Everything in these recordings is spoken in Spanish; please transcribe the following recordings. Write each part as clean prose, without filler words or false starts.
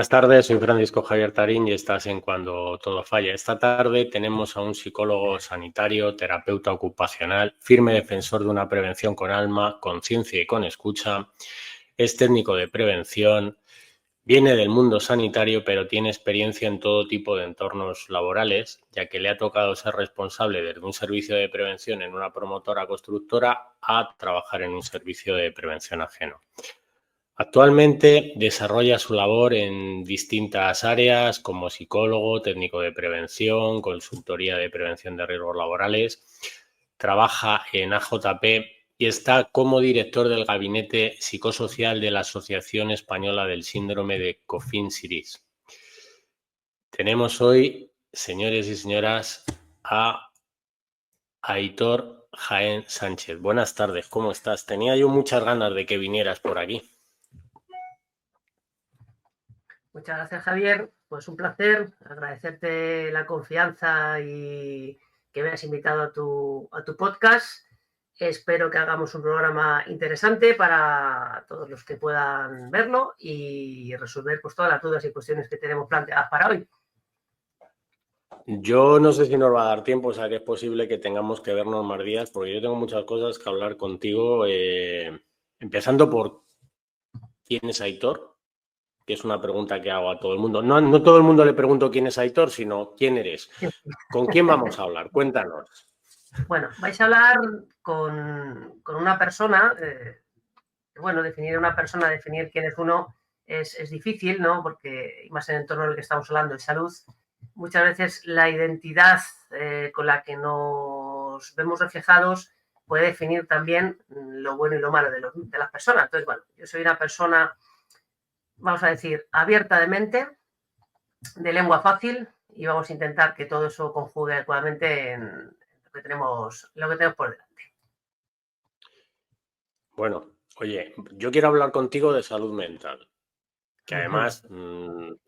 Buenas tardes, soy Francisco Javier Tarín y estás en Cuando Todo Falla. Esta tarde tenemos a un psicólogo sanitario, terapeuta ocupacional, firme defensor de una prevención con alma, conciencia y con escucha. Es técnico de prevención, viene del mundo sanitario, pero tiene experiencia en todo tipo de entornos laborales, ya que le ha tocado ser responsable desde un servicio de prevención en una promotora constructora a trabajar en un servicio de prevención ajeno. Actualmente desarrolla su labor en distintas áreas como psicólogo, técnico de prevención, consultoría de prevención de riesgos laborales. Trabaja en AJP y está como director del gabinete psicosocial de la Asociación Española del Síndrome de Coffin-Siris. Tenemos hoy, señores y señoras, a Aitor Jaén Sánchez. Buenas tardes, ¿cómo estás? Tenía yo muchas ganas de que vinieras por aquí. Muchas gracias, Javier. Pues un placer, agradecerte la confianza y que me has invitado a tu podcast. Espero que hagamos un programa interesante para todos los que puedan verlo y resolver pues, todas las dudas y cuestiones que tenemos planteadas para hoy. Yo no sé si nos va a dar tiempo, o sea que es posible que tengamos que vernos más días, porque yo tengo muchas cosas que hablar contigo, empezando por ¿quién es Aitor? Que es una pregunta que hago a todo el mundo. No todo el mundo le pregunto quién es Aitor, sino quién eres. ¿Con quién vamos a hablar? Cuéntanos. Bueno, vais a hablar con una persona, bueno, definir a una persona, definir quién es uno es difícil, ¿no? Porque más en el entorno en el que estamos hablando, de salud, muchas veces la identidad con la que nos vemos reflejados puede definir también lo bueno y lo malo de las personas. Entonces, bueno, yo soy una persona, vamos a decir, abierta de mente, de lengua fácil, y vamos a intentar que todo eso conjugue adecuadamente en lo que tenemos por delante. Bueno, oye, yo quiero hablar contigo de salud mental, que además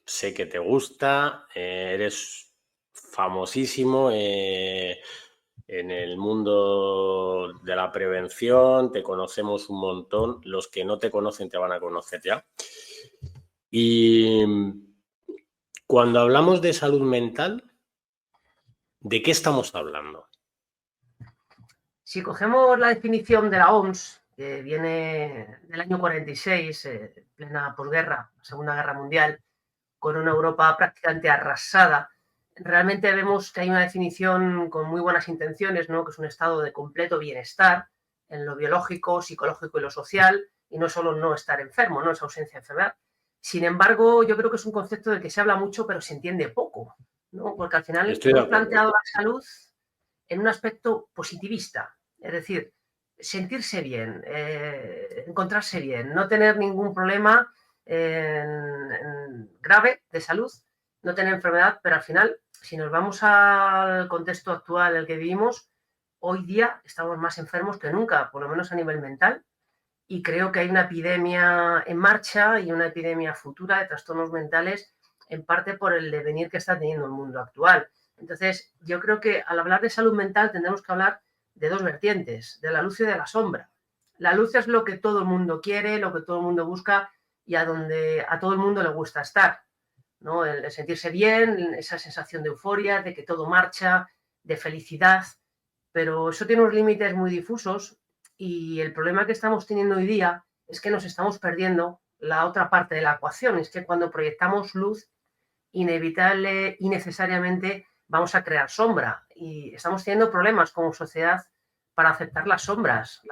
sé que te gusta, eres famosísimo en el mundo de la prevención, te conocemos un montón, los que no te conocen te van a conocer ya. Y cuando hablamos de salud mental, ¿de qué estamos hablando? Si cogemos la definición de la OMS, que viene del año 46, plena posguerra, Segunda Guerra Mundial, con una Europa prácticamente arrasada, realmente vemos que hay una definición con muy buenas intenciones, ¿no? Que es un estado de completo bienestar en lo biológico, psicológico y lo social, y no solo no estar enfermo, no es ausencia de enfermedad. Sin embargo, yo creo que es un concepto del que se habla mucho, pero se entiende poco, ¿no? Porque al final hemos planteado la salud en un aspecto positivista, es decir, sentirse bien, encontrarse bien, no tener ningún problema grave de salud, no tener enfermedad, pero al final, si nos vamos al contexto actual en el que vivimos, hoy día estamos más enfermos que nunca, por lo menos a nivel mental, y creo que hay una epidemia en marcha y una epidemia futura de trastornos mentales, en parte por el devenir que está teniendo el mundo actual. Entonces, yo creo que al hablar de salud mental tendremos que hablar de dos vertientes, de la luz y de la sombra. La luz es lo que todo el mundo quiere, lo que todo el mundo busca y a donde a todo el mundo le gusta estar, ¿no? El sentirse bien, esa sensación de euforia, de que todo marcha, de felicidad, pero eso tiene unos límites muy difusos y el problema que estamos teniendo hoy día es que nos estamos perdiendo la otra parte de la ecuación, es que cuando proyectamos luz, inevitable y necesariamente vamos a crear sombra y estamos teniendo problemas como sociedad para aceptar las sombras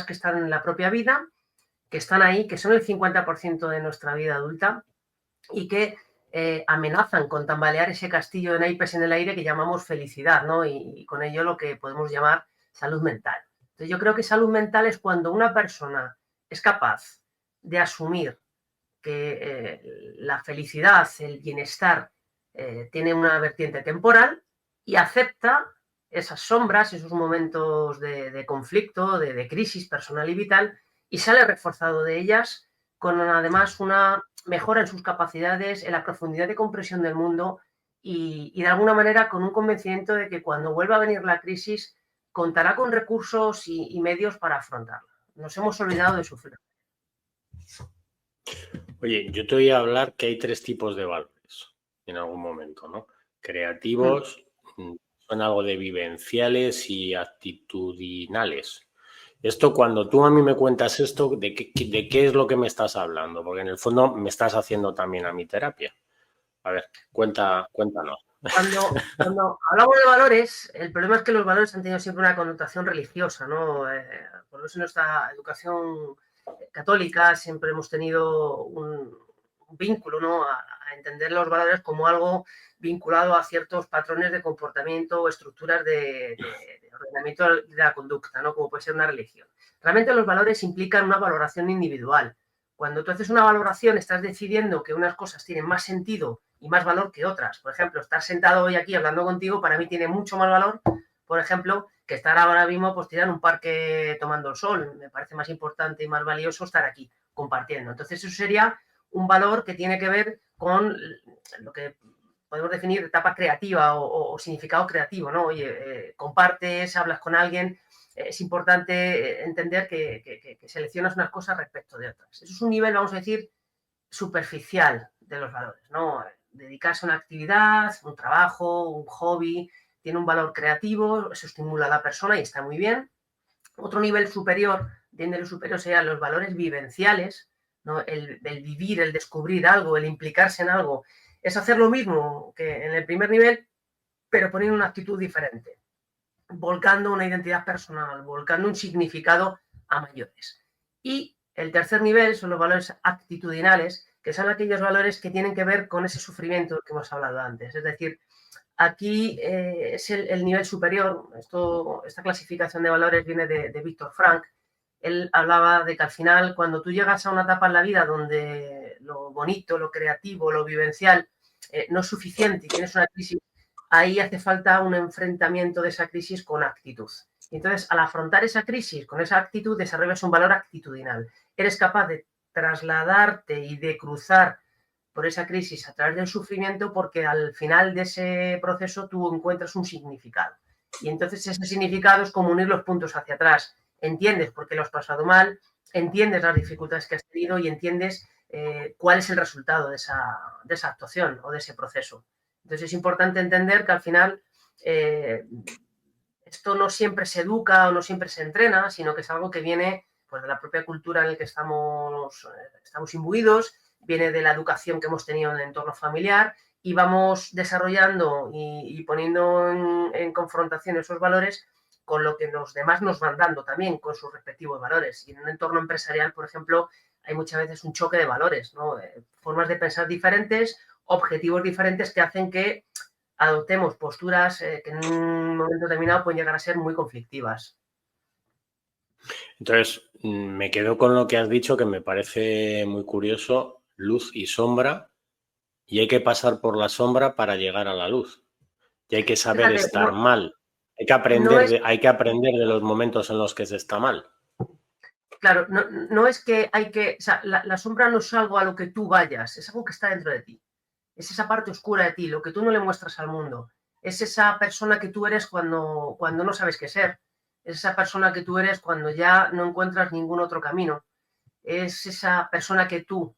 que están en la propia vida, que están ahí, que son el 50% de nuestra vida adulta y que amenazan con tambalear ese castillo de naipes en el aire que llamamos felicidad, ¿no? Y con ello lo que podemos llamar salud mental. Entonces yo creo que salud mental es cuando una persona es capaz de asumir que la felicidad, el bienestar, tiene una vertiente temporal y acepta esas sombras, esos momentos de conflicto, de crisis personal y vital, y sale reforzado de ellas con además una mejora en sus capacidades, en la profundidad de comprensión del mundo y de alguna manera con un convencimiento de que cuando vuelva a venir la crisis contará con recursos y medios para afrontarla. Nos hemos olvidado de sufrir. Oye, yo te voy a hablar que hay 3 tipos de valores en algún momento, ¿no? Mm. Creativos, son algo de vivenciales y actitudinales. Esto, cuando tú a mí me cuentas esto, ¿de qué es lo que me estás hablando? Porque en el fondo me estás haciendo también a mi terapia. A ver, cuéntanos. Cuando hablamos de valores, el problema es que los valores han tenido siempre una connotación religiosa, ¿no? Por eso en nuestra educación católica siempre hemos tenido un vínculo, ¿no? A entender los valores como algo vinculado a ciertos patrones de comportamiento o estructuras de ordenamiento de la conducta, ¿no? Como puede ser una religión. Realmente los valores implican una valoración individual. Cuando tú haces una valoración, estás decidiendo que unas cosas tienen más sentido y más valor que otras. Por ejemplo, estar sentado hoy aquí hablando contigo para mí tiene mucho más valor, por ejemplo, que estar ahora mismo pues tirando en un parque tomando el sol. Me parece más importante y más valioso estar aquí compartiendo. Entonces eso sería un valor que tiene que ver con lo que podemos definir etapa creativa o significado creativo, ¿no? Oye, compartes, hablas con alguien, es importante entender que seleccionas unas cosas respecto de otras. Eso es un nivel, vamos a decir, superficial de los valores, ¿no? Dedicarse a una actividad, un trabajo, un hobby, tiene un valor creativo, eso estimula a la persona y está muy bien. Otro nivel superior, de lo superior serían los valores vivenciales, ¿no? El vivir, el descubrir algo, el implicarse en algo, es hacer lo mismo que en el primer nivel, pero poniendo una actitud diferente, volcando una identidad personal, volcando un significado a mayores. Y el tercer nivel son los valores actitudinales, que son aquellos valores que tienen que ver con ese sufrimiento del que hemos hablado antes. Es decir, aquí es el nivel superior. Esta clasificación de valores viene de Víctor Frank. Él hablaba de que al final, cuando tú llegas a una etapa en la vida donde lo bonito, lo creativo, lo vivencial no es suficiente y tienes una crisis, ahí hace falta un enfrentamiento de esa crisis con actitud. Y entonces, al afrontar esa crisis con esa actitud, desarrollas un valor actitudinal. Eres capaz de trasladarte y de cruzar por esa crisis a través del sufrimiento porque al final de ese proceso tú encuentras un significado. Y entonces ese significado es como unir los puntos hacia atrás. Entiendes por qué lo has pasado mal, entiendes las dificultades que has tenido y entiendes cuál es el resultado de esa actuación o de ese proceso. Entonces es importante entender que al final esto no siempre se educa o no siempre se entrena, sino que es algo que viene pues, de la propia cultura en la que estamos imbuidos, viene de la educación que hemos tenido en el entorno familiar y vamos desarrollando y poniendo en confrontación esos valores con lo que los demás nos van dando también, con sus respectivos valores. Y en un entorno empresarial, por ejemplo, hay muchas veces un choque de valores, ¿no? Formas de pensar diferentes, objetivos diferentes que hacen que adoptemos posturas que en un momento determinado pueden llegar a ser muy conflictivas. Entonces, me quedo con lo que has dicho, que me parece muy curioso: luz y sombra, y hay que pasar por la sombra para llegar a la luz. Y hay que saber Fíjate, estar mal. no es, Hay que aprender de los momentos en los que se está mal. claro, no es que hay que, o sea, la sombra no es algo a lo que tú vayas, es algo que está dentro de ti. Es esa parte oscura de ti, lo que tú no le muestras al mundo. Es esa persona que tú eres cuando no sabes qué ser. Es esa persona que tú eres cuando ya no encuentras ningún otro camino. Es esa persona que tú,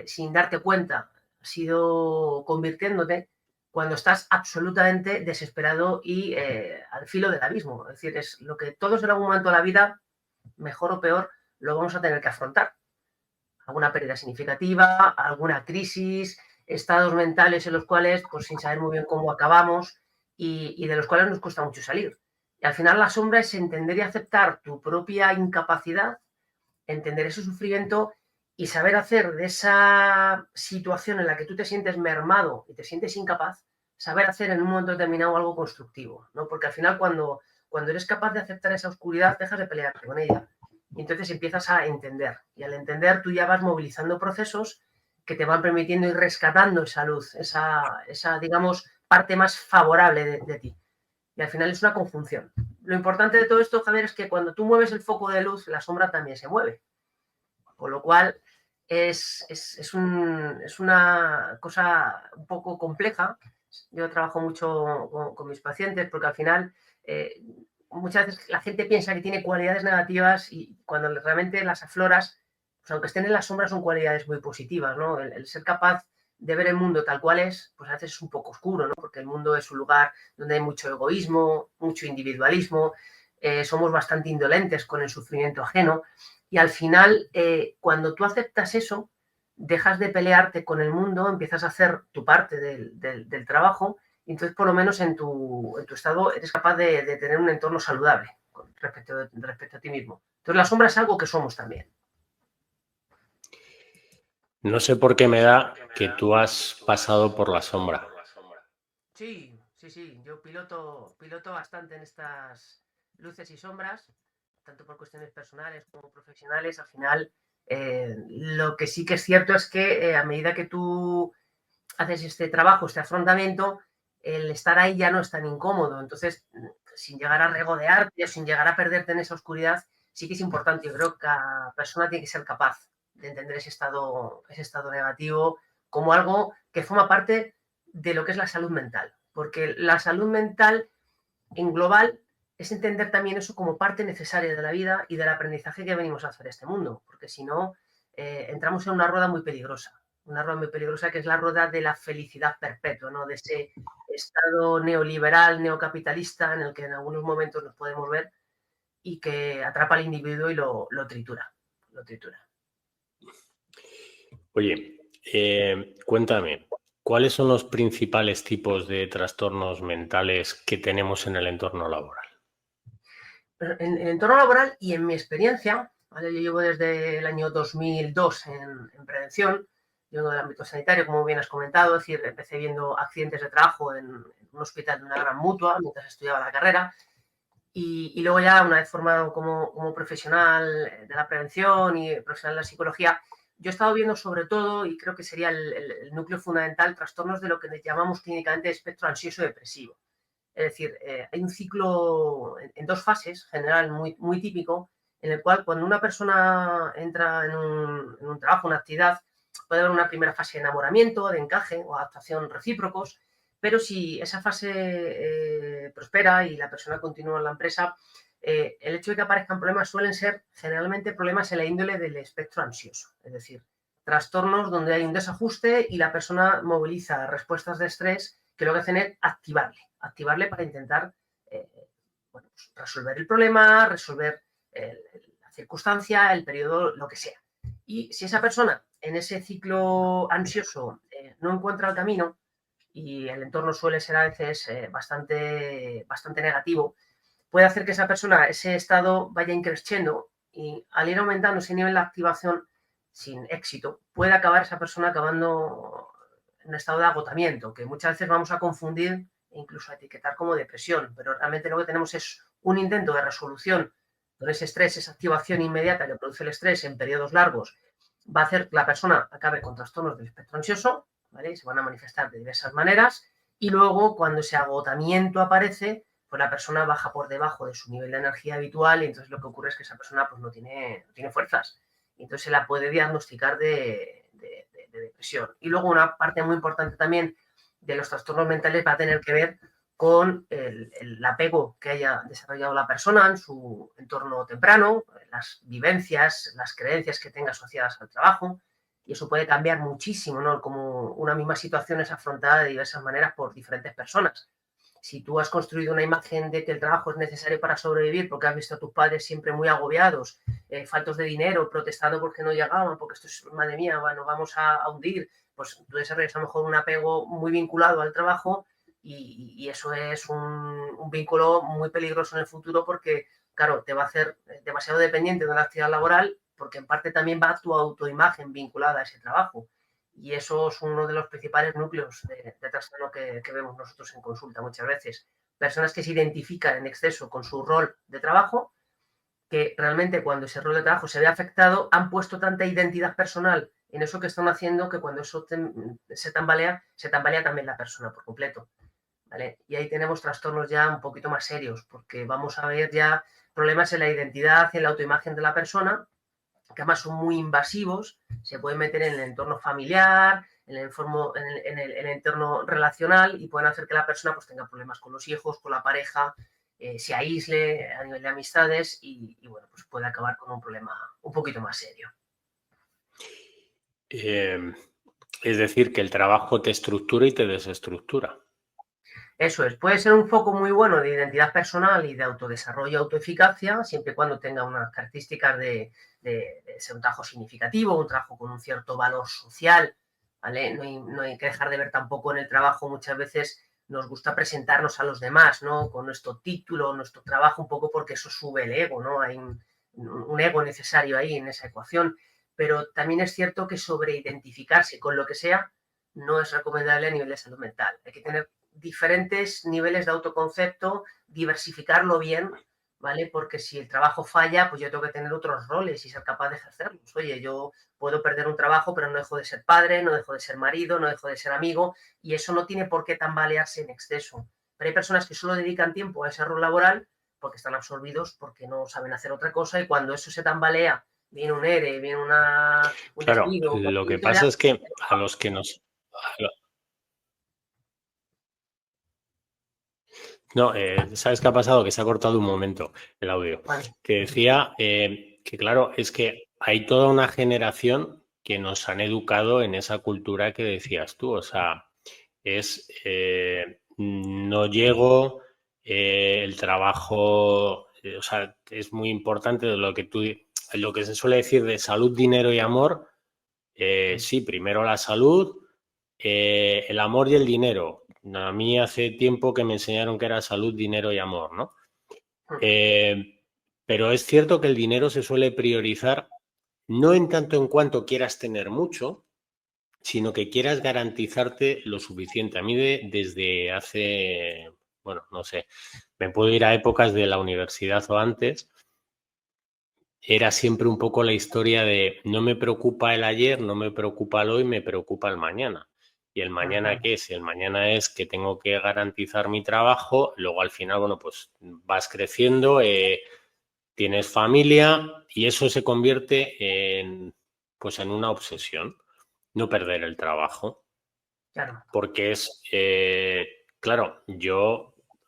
sin darte cuenta, has ido convirtiéndote cuando estás absolutamente desesperado y al filo del abismo. Es decir, es lo que todos en algún momento de la vida, mejor o peor, lo vamos a tener que afrontar. Alguna pérdida significativa, alguna crisis, estados mentales en los cuales, pues sin saber muy bien cómo acabamos y de los cuales nos cuesta mucho salir. Y al final la sombra es entender y aceptar tu propia incapacidad, entender ese sufrimiento y saber hacer de esa situación en la que tú te sientes mermado y te sientes incapaz, saber hacer en un momento determinado algo constructivo, ¿no? Porque al final cuando eres capaz de aceptar esa oscuridad, dejas de pelearte con ella. Y entonces empiezas a entender. Y al entender tú ya vas movilizando procesos que te van permitiendo ir rescatando esa luz, esa digamos, parte más favorable de ti. Y al final es una conjunción. Lo importante de todo esto, Javier, es que cuando tú mueves el foco de luz, la sombra también se mueve. Con lo cual es una cosa un poco compleja. Yo trabajo mucho con mis pacientes porque al final muchas veces la gente piensa que tiene cualidades negativas y cuando realmente las afloras pues aunque estén en la sombra, son cualidades muy positivas, ¿no? El ser capaz de ver el mundo tal cual es, pues a veces es un poco oscuro, ¿no? Porque el mundo es un lugar donde hay mucho egoísmo, mucho individualismo, somos bastante indolentes con el sufrimiento ajeno y al final, cuando tú aceptas eso, dejas de pelearte con el mundo, empiezas a hacer tu parte del trabajo y entonces por lo menos en tu estado eres capaz de tener un entorno saludable respecto a ti mismo. Entonces la sombra es algo que somos también. No sé por qué me da que tú has pasado por la sombra. Sí, sí, sí. Yo piloto bastante en estas luces y sombras, tanto por cuestiones personales como profesionales. Al final, lo que sí que es cierto es que a medida que tú haces este trabajo, este afrontamiento, el estar ahí ya no es tan incómodo. Entonces, sin llegar a regodearte o sin llegar a perderte en esa oscuridad, sí que es importante. Yo creo que cada persona tiene que ser capaz de entender ese estado negativo como algo que forma parte de lo que es la salud mental. Porque la salud mental en global es entender también eso como parte necesaria de la vida y del aprendizaje que venimos a hacer este mundo. Porque si no, entramos en una rueda muy peligrosa. Una rueda muy peligrosa que es la rueda de la felicidad perpetua, ¿no? De ese estado neoliberal, neocapitalista en el que en algunos momentos nos podemos ver y que atrapa al individuo y lo tritura. Lo tritura. Oye, cuéntame, ¿cuáles son los principales tipos de trastornos mentales que tenemos en el entorno laboral? En el entorno laboral y en mi experiencia, ¿vale? Yo llevo desde el año 2002 en prevención, yo vengo del ámbito sanitario, como bien has comentado, es decir, empecé viendo accidentes de trabajo en un hospital de una gran mutua mientras estudiaba la carrera y luego ya una vez formado como profesional de la prevención y profesional de la psicología, yo he estado viendo sobre todo, y creo que sería el núcleo fundamental, trastornos de lo que llamamos clínicamente espectro ansioso depresivo. Es decir, hay un ciclo en dos fases, general, muy típico, en el cual cuando una persona entra en un trabajo, una actividad, puede haber una primera fase de enamoramiento, de encaje o adaptación recíprocos, pero si esa fase prospera y la persona continúa en la empresa, el hecho de que aparezcan problemas suelen ser generalmente problemas en la índole del espectro ansioso, es decir, trastornos donde hay un desajuste y la persona moviliza respuestas de estrés que lo que hacen es activarle para intentar bueno, pues resolver el problema, resolver la circunstancia, el periodo, lo que sea. Y si esa persona en ese ciclo ansioso no encuentra el camino y el entorno suele ser a veces bastante negativo, puede hacer que esa persona, ese estado vaya increciendo y al ir aumentando ese nivel de activación sin éxito, puede acabar esa persona acabando en un estado de agotamiento, que muchas veces vamos a confundir e incluso a etiquetar como depresión, pero realmente lo que tenemos es un intento de resolución con ese estrés, esa activación inmediata que produce el estrés en periodos largos, va a hacer que la persona acabe con trastornos del espectro ansioso, ¿vale? Y se van a manifestar de diversas maneras, y luego cuando ese agotamiento aparece, pues la persona baja por debajo de su nivel de energía habitual y entonces lo que ocurre es que esa persona pues no tiene fuerzas. Y entonces se la puede diagnosticar de depresión. Y luego una parte muy importante también de los trastornos mentales va a tener que ver con el apego que haya desarrollado la persona en su entorno temprano, las vivencias, las creencias que tenga asociadas al trabajo, y eso puede cambiar muchísimo, ¿no? Como una misma situación es afrontada de diversas maneras por diferentes personas. Si tú has construido una imagen de que el trabajo es necesario para sobrevivir porque has visto a tus padres siempre muy agobiados, faltos de dinero, protestando porque no llegaban, porque esto es, madre mía, bueno, vamos a hundir, pues tú desarrollas a lo mejor un apego muy vinculado al trabajo y eso es un vínculo muy peligroso en el futuro porque, claro, te va a hacer demasiado dependiente de la actividad laboral porque en parte también va a tu autoimagen vinculada a ese trabajo. Y eso es uno de los principales núcleos de trastorno que vemos nosotros en consulta muchas veces. Personas que se identifican en exceso con su rol de trabajo, que realmente cuando ese rol de trabajo se ve afectado, han puesto tanta identidad personal en eso que están haciendo que cuando eso se tambalea también la persona por completo. ¿Vale? Y ahí tenemos trastornos ya un poquito más serios, porque vamos a ver ya problemas en la identidad, en la autoimagen de la persona, que además son muy invasivos, se pueden meter en el entorno familiar, en el entorno relacional y pueden hacer que la persona pues, tenga problemas con los hijos, con la pareja, se aísle a nivel de amistades y bueno, pues puede acabar con un problema un poquito más serio. Es decir, que el trabajo te estructura y te desestructura. Eso es, puede ser un foco muy bueno de identidad personal y de autodesarrollo, autoeficacia, siempre y cuando tenga unas características de ser un trabajo significativo, un trabajo con un cierto valor social, ¿vale? No hay que dejar de ver tampoco en el trabajo, muchas veces nos gusta presentarnos a los demás, ¿no? Con nuestro título, nuestro trabajo, un poco porque eso sube el ego, ¿no? Hay un ego necesario ahí en esa ecuación, pero también es cierto que sobreidentificarse con lo que sea no es recomendable a nivel de salud mental. Hay que tener diferentes niveles de autoconcepto, diversificarlo bien, ¿vale? Porque si el trabajo falla, pues yo tengo que tener otros roles y ser capaz de ejercerlos. Oye, yo puedo perder un trabajo, pero no dejo de ser padre, no dejo de ser marido, no dejo de ser amigo, y eso no tiene por qué tambalearse en exceso. Pero hay personas que solo dedican tiempo a ese rol laboral porque están absorbidos, porque no saben hacer otra cosa, y cuando eso se tambalea, viene un ERE, viene un Claro, despido, lo cualquier que historia. pasa es que a los que nos... No, ¿sabes qué ha pasado? Que se ha cortado un momento el audio. Vale. Que decía que, claro, es que hay toda una generación que nos han educado en esa cultura que decías tú. O sea, es no llego, el trabajo, o sea, es muy importante lo que se suele decir de salud, dinero y amor. Sí, primero la salud, el amor y el dinero. A mí hace tiempo que me enseñaron que era salud, dinero y amor, ¿no? Eh, pero es cierto que el dinero se suele priorizar no en tanto en cuanto quieras tener mucho, sino que quieras garantizarte lo suficiente. A mí desde hace, bueno, no sé, me puedo ir a épocas de la universidad o antes, era siempre un poco la historia de no me preocupa el ayer, no me preocupa el hoy, me preocupa el mañana. ¿Y el mañana qué es? El mañana es que tengo que garantizar mi trabajo, luego al final, bueno, pues vas creciendo, tienes familia y eso se convierte pues en una obsesión, no perder el trabajo, Claro. porque claro,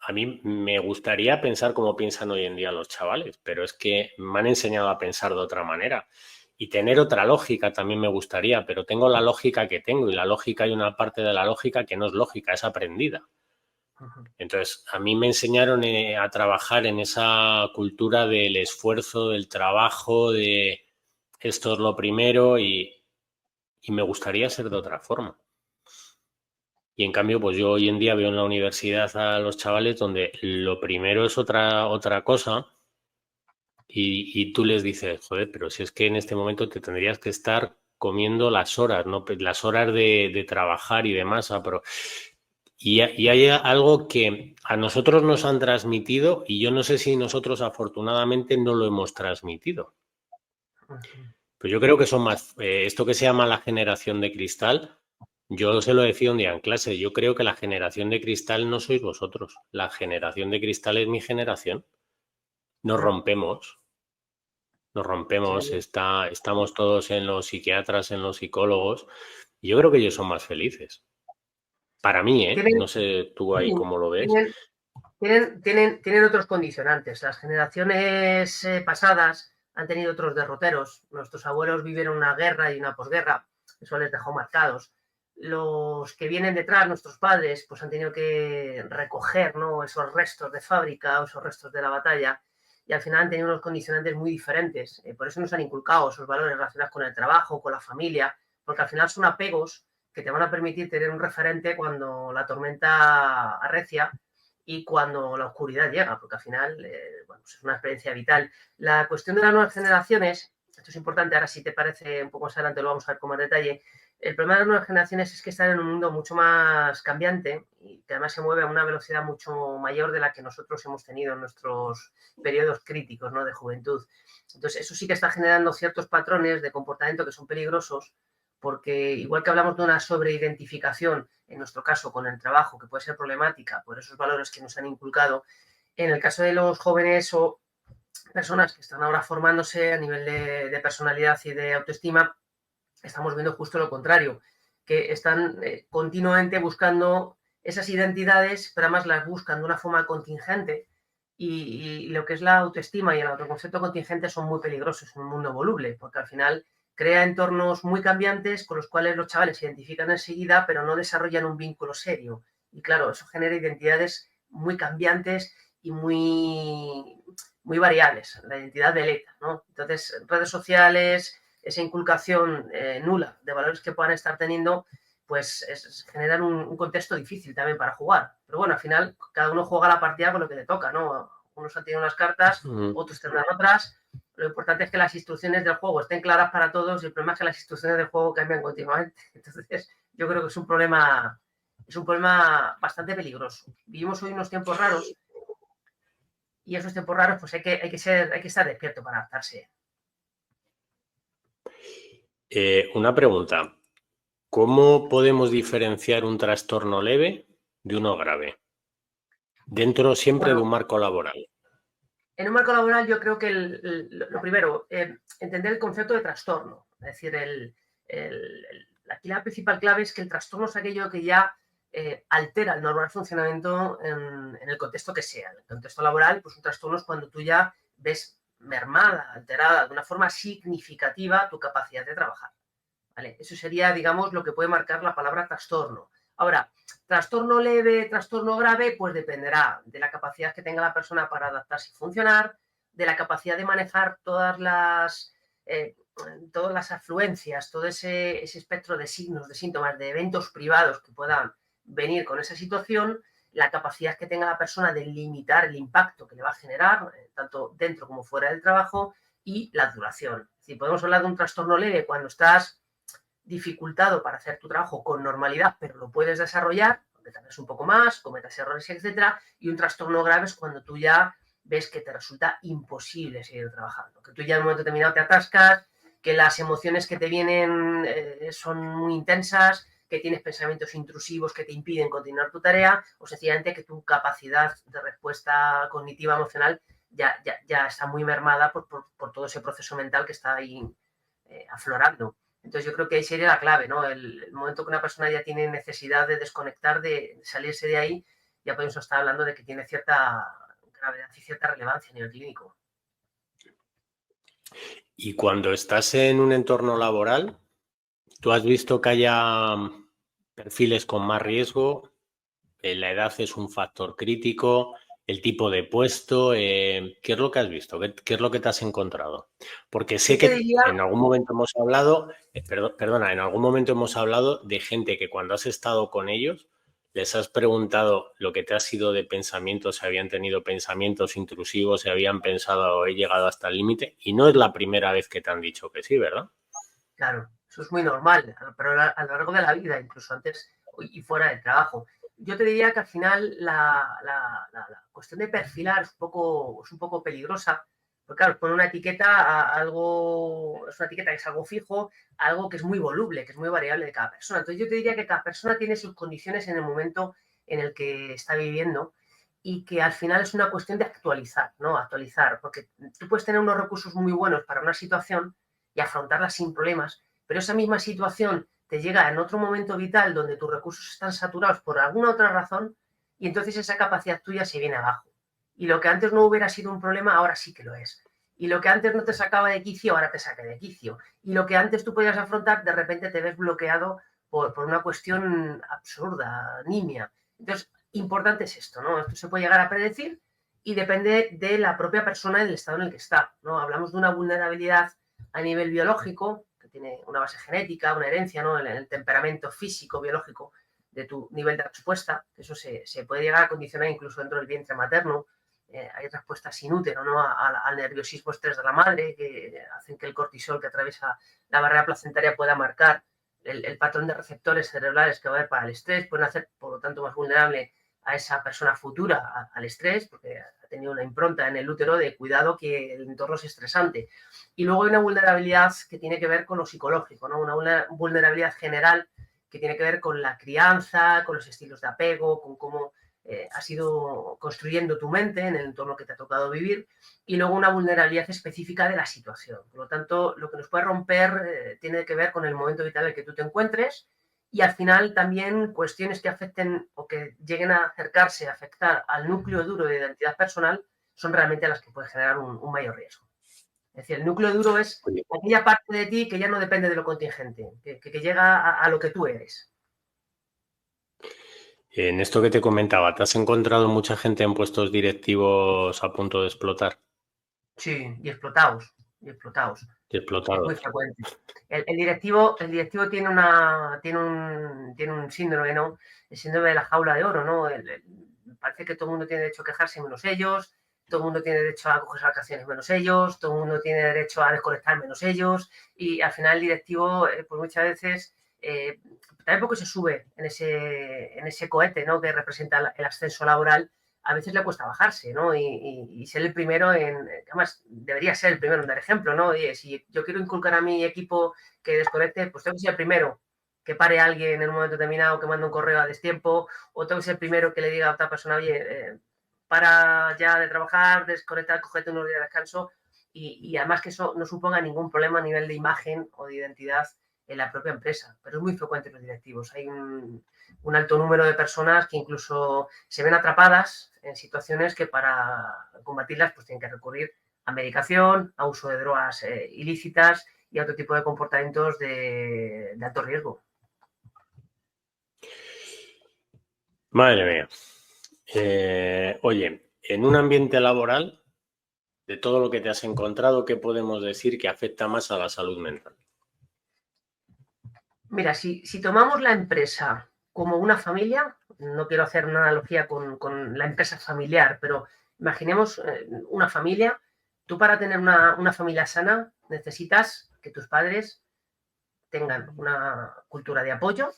a mí me gustaría pensar como piensan hoy en día los chavales, pero es que me han enseñado a pensar de otra manera. Y tener otra lógica también me gustaría, pero tengo la lógica que tengo y la lógica, hay una parte de la lógica que no es lógica, es aprendida. Entonces, a mí me enseñaron a trabajar en esa cultura del esfuerzo, del trabajo, de esto es lo primero y me gustaría ser de otra forma. Y en cambio, pues yo hoy en día veo en la universidad a los chavales donde lo primero es otra cosa y tú les dices, joder, pero si es que en este momento te tendrías que estar comiendo las horas, ¿no? Las horas de trabajar y demás. Y hay algo que a nosotros nos han transmitido y yo no sé si nosotros afortunadamente no lo hemos transmitido. Pues yo creo que son más, esto que se llama la generación de cristal, yo se lo decía un día en clase, yo creo que la generación de cristal no sois vosotros, la generación de cristal es mi generación. Nos rompemos, Sí. estamos todos en los psiquiatras, en los psicólogos, y yo creo que ellos son más felices. Para mí, ¿eh? Tienen, No sé tú ahí cómo lo ves. tienen, tienen otros condicionantes. Las generaciones pasadas han tenido otros derroteros. Nuestros abuelos vivieron una guerra y una posguerra. Eso les dejó marcados. Los que vienen detrás, nuestros padres, pues han tenido que recoger, ¿no?, esos restos de fábrica o esos restos de la batalla, y al final han tenido unos condicionantes muy diferentes. Por eso nos han inculcado esos valores relacionados con el trabajo, con la familia, porque al final son apegos que te van a permitir tener un referente cuando la tormenta arrecia y cuando la oscuridad llega, porque al final bueno, pues es una experiencia vital. La cuestión de las nuevas generaciones, esto es importante, ahora si te parece un poco más adelante lo vamos a ver con más detalle. El problema de las nuevas generaciones es que están en un mundo mucho más cambiante y que además se mueve a una velocidad mucho mayor de la que nosotros hemos tenido en nuestros periodos críticos, ¿no?, de juventud. Entonces, eso sí que está generando ciertos patrones de comportamiento que son peligrosos, porque igual que hablamos de una sobreidentificación, en nuestro caso con el trabajo, que puede ser problemática por esos valores que nos han inculcado, en el caso de los jóvenes o personas que están ahora formándose a nivel de personalidad y de autoestima, estamos viendo justo lo contrario, que están continuamente buscando esas identidades, pero además las buscan de una forma contingente, y lo que es la autoestima y el autoconcepto contingente son muy peligrosos en un mundo voluble, porque al final crea entornos muy cambiantes con los cuales los chavales se identifican enseguida, pero no desarrollan un vínculo serio. Y claro, eso genera identidades muy cambiantes y muy variables, la identidad de ETA, ¿no? Entonces, redes sociales, esa inculcación nula de valores que puedan estar teniendo, pues generan un contexto difícil también para jugar. Pero bueno, al final cada uno juega la partida con lo que le toca, ¿no? Unos han tenido unas cartas, otros tendrán otras. Lo importante es que las instrucciones del juego estén claras para todos y el problema es que las instrucciones del juego cambian continuamente. Entonces, yo creo que es un problema bastante peligroso. Vivimos hoy unos tiempos raros y esos tiempos raros pues hay que estar despierto para adaptarse. Una pregunta. ¿Cómo podemos diferenciar un trastorno leve de uno grave? Dentro siempre de un marco laboral. En un marco laboral yo creo que lo primero, entender el concepto de trastorno. Es decir, aquí la principal clave es que el trastorno es aquello que ya altera el normal funcionamiento en el contexto que sea. En el contexto laboral, pues un trastorno es cuando tú ya ves mermada, alterada de una forma significativa tu capacidad de trabajar. ¿Vale? Eso sería, digamos, lo que puede marcar la palabra trastorno. Ahora, trastorno leve, trastorno grave, pues dependerá de la capacidad que tenga la persona para adaptarse y funcionar, de la capacidad de manejar todas las afluencias, todo ese espectro de signos, de síntomas, de eventos privados que puedan venir con esa situación, la capacidad que tenga la persona de limitar el impacto que le va a generar, tanto dentro como fuera del trabajo, y la duración. Si podemos hablar de un trastorno leve cuando estás dificultado para hacer tu trabajo con normalidad, pero lo puedes desarrollar, aunque tardes un poco más, cometas errores, etcétera, y un trastorno grave es cuando tú ya ves que te resulta imposible seguir trabajando, que tú ya en un momento determinado te atascas, que las emociones que te vienen son muy intensas, que tienes pensamientos intrusivos que te impiden continuar tu tarea, o sencillamente que tu capacidad de respuesta cognitiva emocional ya está muy mermada por todo ese proceso mental que está ahí aflorando. Entonces yo creo que ahí sería la clave, ¿no? El momento que una persona ya tiene necesidad de desconectar, de salirse de ahí, ya podemos estar hablando de que tiene cierta gravedad y cierta relevancia a nivel clínico. Y cuando estás en un entorno laboral, ¿tú has visto que haya perfiles con más riesgo? ¿La edad es un factor crítico? ¿El tipo de puesto? ¿Qué es lo que has visto? ¿Qué es lo que te has encontrado? Porque sé que en algún momento hemos hablado, perdona, en algún momento hemos hablado de gente que cuando has estado con ellos les has preguntado lo que te ha sido de pensamientos, si habían tenido pensamientos intrusivos, si habían pensado he llegado hasta el límite, y no es la primera vez que te han dicho que sí, ¿verdad? Claro, eso es muy normal, pero a lo largo de la vida, incluso antes y fuera del trabajo. Yo te diría que al final la cuestión de perfilar es un poco peligrosa, porque claro, pone una etiqueta a algo, es una etiqueta que es algo fijo, algo que es muy voluble, que es muy variable de cada persona. Entonces yo te diría que cada persona tiene sus condiciones en el momento en el que está viviendo y que al final es una cuestión de actualizar, ¿no? Actualizar, porque tú puedes tener unos recursos muy buenos para una situación y afrontarla sin problemas, pero esa misma situación te llega en otro momento vital donde tus recursos están saturados por alguna otra razón y entonces esa capacidad tuya se viene abajo. Y lo que antes no hubiera sido un problema, ahora sí que lo es. Y lo que antes no te sacaba de quicio, ahora te saca de quicio. Y lo que antes tú podías afrontar, de repente te ves bloqueado por una cuestión absurda, nimia. Entonces, importante es esto, ¿no? Esto se puede llegar a predecir y depende de la propia persona y del estado en el que está, ¿no? Hablamos de una vulnerabilidad a nivel biológico, que tiene una base genética, una herencia, ¿no? El temperamento físico, biológico de tu nivel de respuesta, eso se puede llegar a condicionar incluso dentro del vientre materno. Hay respuestas sin útero, ¿no? Al nerviosismo estrés de la madre, que hacen que el cortisol que atraviesa la barrera placentaria pueda marcar el patrón de receptores cerebrales que va a haber para el estrés, pueden hacer, por lo tanto, más vulnerable a esa persona futura al estrés, porque ha tenido una impronta en el útero de cuidado que el entorno es estresante. Y luego hay una vulnerabilidad que tiene que ver con lo psicológico, ¿no? Una vulnerabilidad general que tiene que ver con la crianza, con los estilos de apego, con cómo has ido construyendo tu mente en el entorno que te ha tocado vivir, y luego una vulnerabilidad específica de la situación. Por lo tanto, lo que nos puede romper tiene que ver con el momento vital en el que tú te encuentres y al final también cuestiones que afecten o que lleguen a acercarse, a afectar al núcleo duro de identidad personal, son realmente las que pueden generar un mayor riesgo. Es decir, el núcleo duro es aquella parte de ti que ya no depende de lo contingente, que llega a lo que tú eres. En esto que te comentaba, ¿te has encontrado mucha gente en puestos directivos a punto de explotar? Sí, y explotados, y explotados. Y Es muy explotados. frecuente. El directivo tiene un síndrome, ¿no? El síndrome de la jaula de oro, ¿no? Parece que todo el mundo tiene derecho a quejarse menos ellos, todo el mundo tiene derecho a coger vacaciones menos ellos, todo el mundo tiene derecho a desconectar menos ellos, y al final el directivo, pues muchas veces, tampoco se sube en ese cohete, ¿no? Que representa el ascenso laboral. A veces le cuesta bajarse, ¿no? Y ser el primero además, debería ser el primero en dar ejemplo, ¿no? Oye, si yo quiero inculcar a mi equipo que desconecte, pues tengo que ser el primero que pare a alguien en un momento determinado, que mande un correo a destiempo, o tengo que ser el primero que le diga a otra persona, oye, para ya de trabajar, desconectar, cogete unos días de descanso, y además que eso no suponga ningún problema a nivel de imagen o de identidad en la propia empresa. Pero es muy frecuente en los directivos. Hay un alto número de personas que incluso se ven atrapadas en situaciones que para combatirlas pues tienen que recurrir a medicación, a uso de drogas ilícitas y a otro tipo de comportamientos de alto riesgo. Madre mía. Oye, en un ambiente laboral, de todo lo que te has encontrado, ¿qué podemos decir que afecta más a la salud mental? Mira, si tomamos la empresa como una familia, no quiero hacer una analogía con la empresa familiar, pero imaginemos una familia. Tú, para tener una familia sana, necesitas que tus padres tengan una cultura de apoyo,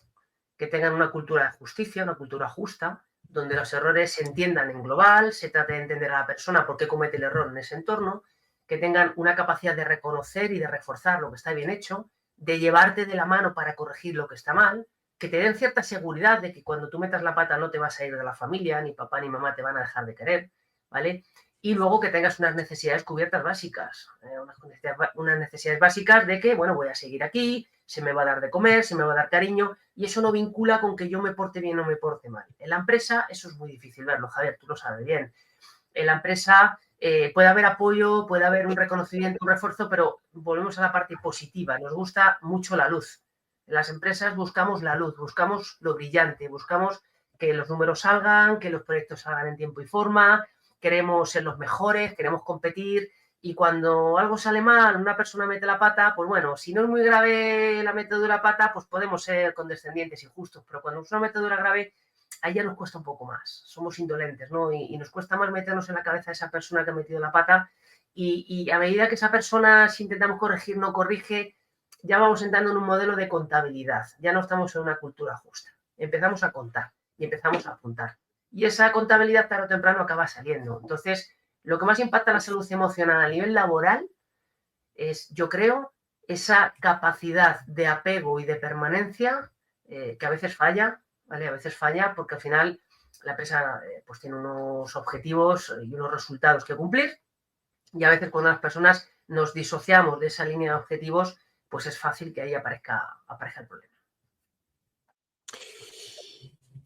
que tengan una cultura de justicia, una cultura justa, donde los errores se entiendan en global, se trate de entender a la persona por qué comete el error en ese entorno, que tengan una capacidad de reconocer y de reforzar lo que está bien hecho, de llevarte de la mano para corregir lo que está mal, que te den cierta seguridad de que cuando tú metas la pata no te vas a ir de la familia, ni papá ni mamá te van a dejar de querer, ¿vale? Y luego que tengas unas necesidades cubiertas básicas, unas necesidades básicas de que, bueno, voy a seguir aquí, se me va a dar de comer, se me va a dar cariño, y eso no vincula con que yo me porte bien o me porte mal. En la empresa eso es muy difícil verlo, Javier, tú lo sabes bien. En la empresa puede haber apoyo, puede haber un reconocimiento, un refuerzo, pero volvemos a la parte positiva. Nos gusta mucho la luz. En las empresas buscamos la luz, buscamos lo brillante, buscamos que los números salgan, que los proyectos salgan en tiempo y forma, queremos ser los mejores, queremos competir, y cuando algo sale mal, una persona mete la pata, pues bueno, si no es muy grave la metedura de pata, pues podemos ser condescendientes y justos, pero cuando es una metedura grave, ahí ya nos cuesta un poco más, somos indolentes, ¿no? Y nos cuesta más meternos en la cabeza de esa persona que ha metido la pata, y a medida que esa persona, si intentamos corregir, no corrige, ya vamos entrando en un modelo de contabilidad, ya no estamos en una cultura justa, empezamos a contar y empezamos a apuntar. Y esa contabilidad tarde o temprano acaba saliendo. Entonces, lo que más impacta en la salud emocional a nivel laboral es, yo creo, esa capacidad de apego y de permanencia que a veces falla, ¿vale? A veces falla porque al final la empresa pues tiene unos objetivos y unos resultados que cumplir, y a veces cuando las personas nos disociamos de esa línea de objetivos, pues es fácil que ahí aparezca el problema.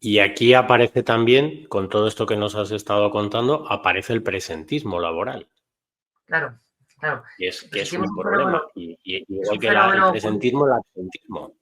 Y aquí aparece también, con todo esto que nos has estado contando, aparece el presentismo laboral. Claro, claro. Que es un Un problema. fenómeno, Y es igual un que el fenómeno presentismo, el absentismo.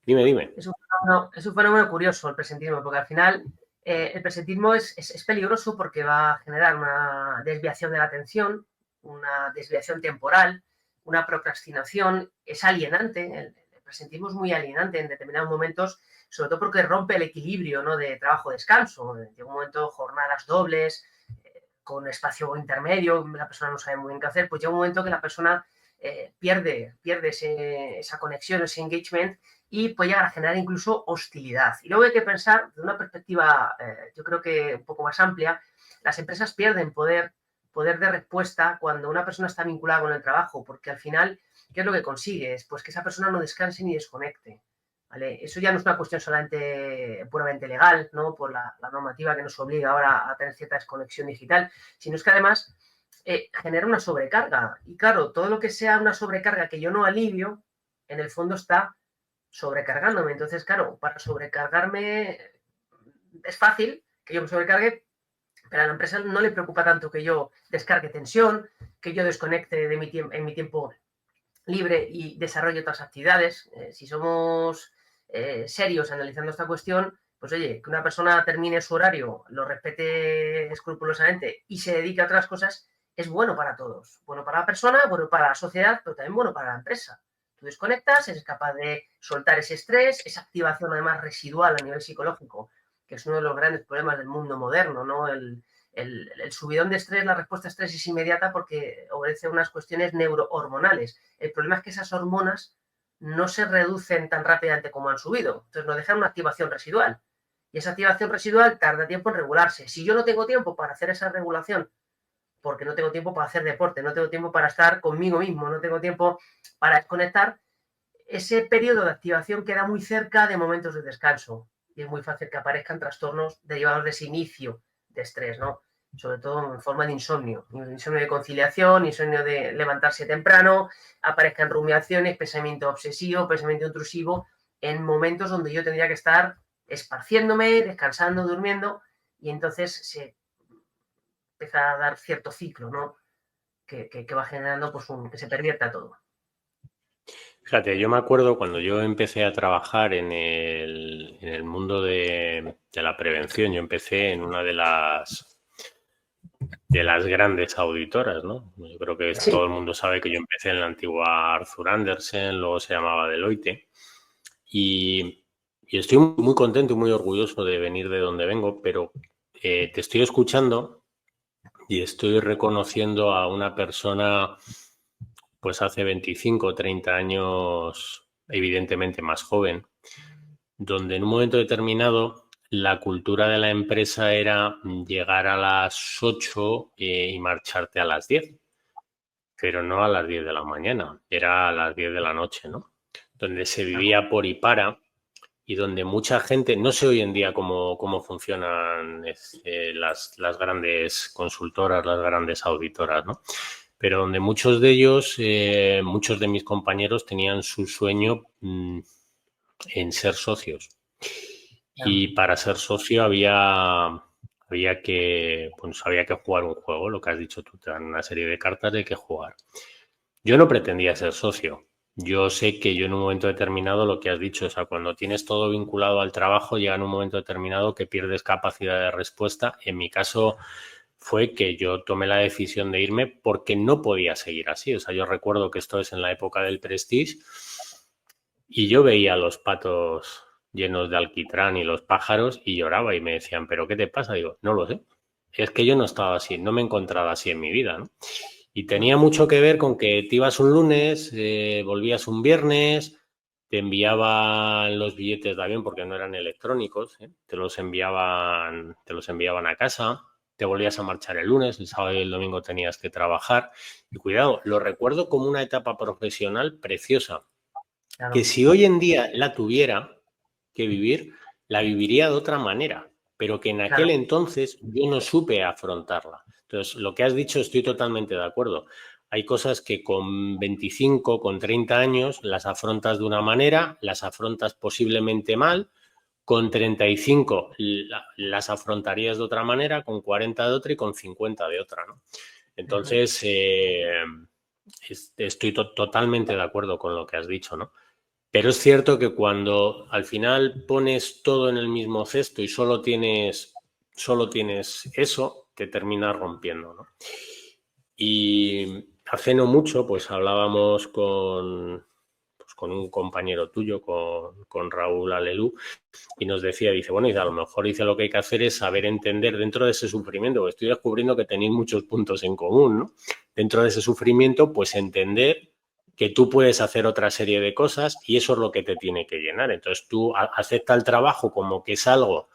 Dime. Es un fenómeno curioso el presentismo, porque al final el presentismo es peligroso porque va a generar una desviación de la atención, una desviación temporal, una procrastinación, es alienante, el presentismo es muy alienante en determinados momentos, sobre todo porque rompe el equilibrio, ¿no?, de trabajo-descanso. Llega un momento, jornadas dobles, con espacio intermedio, la persona no sabe muy bien qué hacer, pues llega un momento que la persona pierde esa conexión, ese engagement, y puede llegar a generar incluso hostilidad. Y luego hay que pensar, de una perspectiva, yo creo que un poco más amplia, las empresas pierden poder de respuesta cuando una persona está vinculada con el trabajo, porque al final, ¿qué es lo que consigues? Pues que esa persona no descanse ni desconecte, ¿vale? Eso ya no es una cuestión solamente puramente legal, ¿no?, por la normativa que nos obliga ahora a tener cierta desconexión digital, sino es que además genera una sobrecarga. Y claro, todo lo que sea una sobrecarga que yo no alivio, en el fondo está sobrecargándome. Entonces, claro, para sobrecargarme es fácil que yo me sobrecargue, pero a la empresa no le preocupa tanto que yo descargue tensión, que yo desconecte de en mi tiempo libre y desarrolle otras actividades. Si somos serios analizando esta cuestión, pues oye, que una persona termine su horario, lo respete escrupulosamente y se dedique a otras cosas, es bueno para todos. Bueno para la persona, bueno para la sociedad, pero también bueno para la empresa. Tú desconectas, eres capaz de soltar ese estrés, esa activación además residual a nivel psicológico, que es uno de los grandes problemas del mundo moderno, ¿no? El subidón de estrés, la respuesta a estrés es inmediata porque obedece a unas cuestiones neurohormonales. El problema es que esas hormonas no se reducen tan rápidamente como han subido. Entonces nos dejan una activación residual. Y esa activación residual tarda tiempo en regularse. Si yo no tengo tiempo para hacer esa regulación, porque no tengo tiempo para hacer deporte, no tengo tiempo para estar conmigo mismo, no tengo tiempo para desconectar, ese periodo de activación queda muy cerca de momentos de descanso. Y es muy fácil que aparezcan trastornos derivados de ese inicio de estrés, ¿no? Sobre todo en forma de insomnio de conciliación, insomnio de levantarse temprano, aparezcan rumiaciones, pensamiento obsesivo, pensamiento intrusivo, en momentos donde yo tendría que estar esparciéndome, descansando, durmiendo, y entonces se empieza a dar cierto ciclo, ¿no? Que va generando pues que se pervierta todo. Fíjate, yo me acuerdo cuando yo empecé a trabajar en el mundo de la prevención, yo empecé en una de las grandes auditoras, ¿no? Yo creo que Sí. todo el mundo sabe que yo empecé en la antigua Arthur Andersen, luego se llamaba Deloitte, y estoy muy contento y muy orgulloso de venir de donde vengo, pero te estoy escuchando y estoy reconociendo a una persona, pues hace 25 o 30 años, evidentemente más joven, donde en un momento determinado la cultura de la empresa era llegar a las 8 y marcharte a las 10, pero no a las 10 de la mañana, era a las 10 de la noche, ¿no? Donde se vivía por y para, y donde mucha gente, no sé hoy en día cómo funcionan las grandes consultoras, las grandes auditoras, ¿no? Pero donde muchos de ellos, muchos de mis compañeros tenían su sueño en ser socios. Y para ser socio había que jugar un juego, lo que has dicho tú, te dan una serie de cartas de que jugar. Yo no pretendía ser socio. Yo sé que yo en un momento determinado, lo que has dicho, o sea, cuando tienes todo vinculado al trabajo, llega en un momento determinado que pierdes capacidad de respuesta. En mi caso fue que yo tomé la decisión de irme porque no podía seguir así. O sea, yo recuerdo que esto es en la época del Prestige y yo veía a los patos llenos de alquitrán y los pájaros y lloraba y me decían, ¿pero qué te pasa? Digo, no lo sé. Es que yo no estaba así, no me encontraba así en mi vida, ¿no? Y tenía mucho que ver con que te ibas un lunes, volvías un viernes, te enviaban los billetes de avión porque no eran electrónicos, ¿eh? Te los enviaban a casa, te volvías a marchar el lunes, el sábado y el domingo tenías que trabajar. Y cuidado, lo recuerdo como una etapa profesional preciosa, Claro. que si hoy en día la tuviera que vivir, la viviría de otra manera, pero que en aquel Claro. entonces yo no supe afrontarla. Entonces, lo que has dicho estoy totalmente de acuerdo. Hay cosas que con 25, con 30 años las afrontas de una manera, las afrontas posiblemente mal, con 35 las afrontarías de otra manera, con 40 de otra y con 50 de otra, ¿no? Entonces, estoy totalmente de acuerdo con lo que has dicho, ¿no? Pero es cierto que cuando al final pones todo en el mismo cesto y solo tienes eso, te terminas rompiendo, ¿no? Y hace no mucho, pues hablábamos con un compañero tuyo, con Raúl Alelú, y nos decía, dice, bueno, y a lo mejor dice lo que hay que hacer es saber entender dentro de ese sufrimiento, porque estoy descubriendo que tenéis muchos puntos en común, ¿no? Dentro de ese sufrimiento, pues entender que tú puedes hacer otra serie de cosas y eso es lo que te tiene que llenar. Entonces tú acepta el trabajo como que es algo,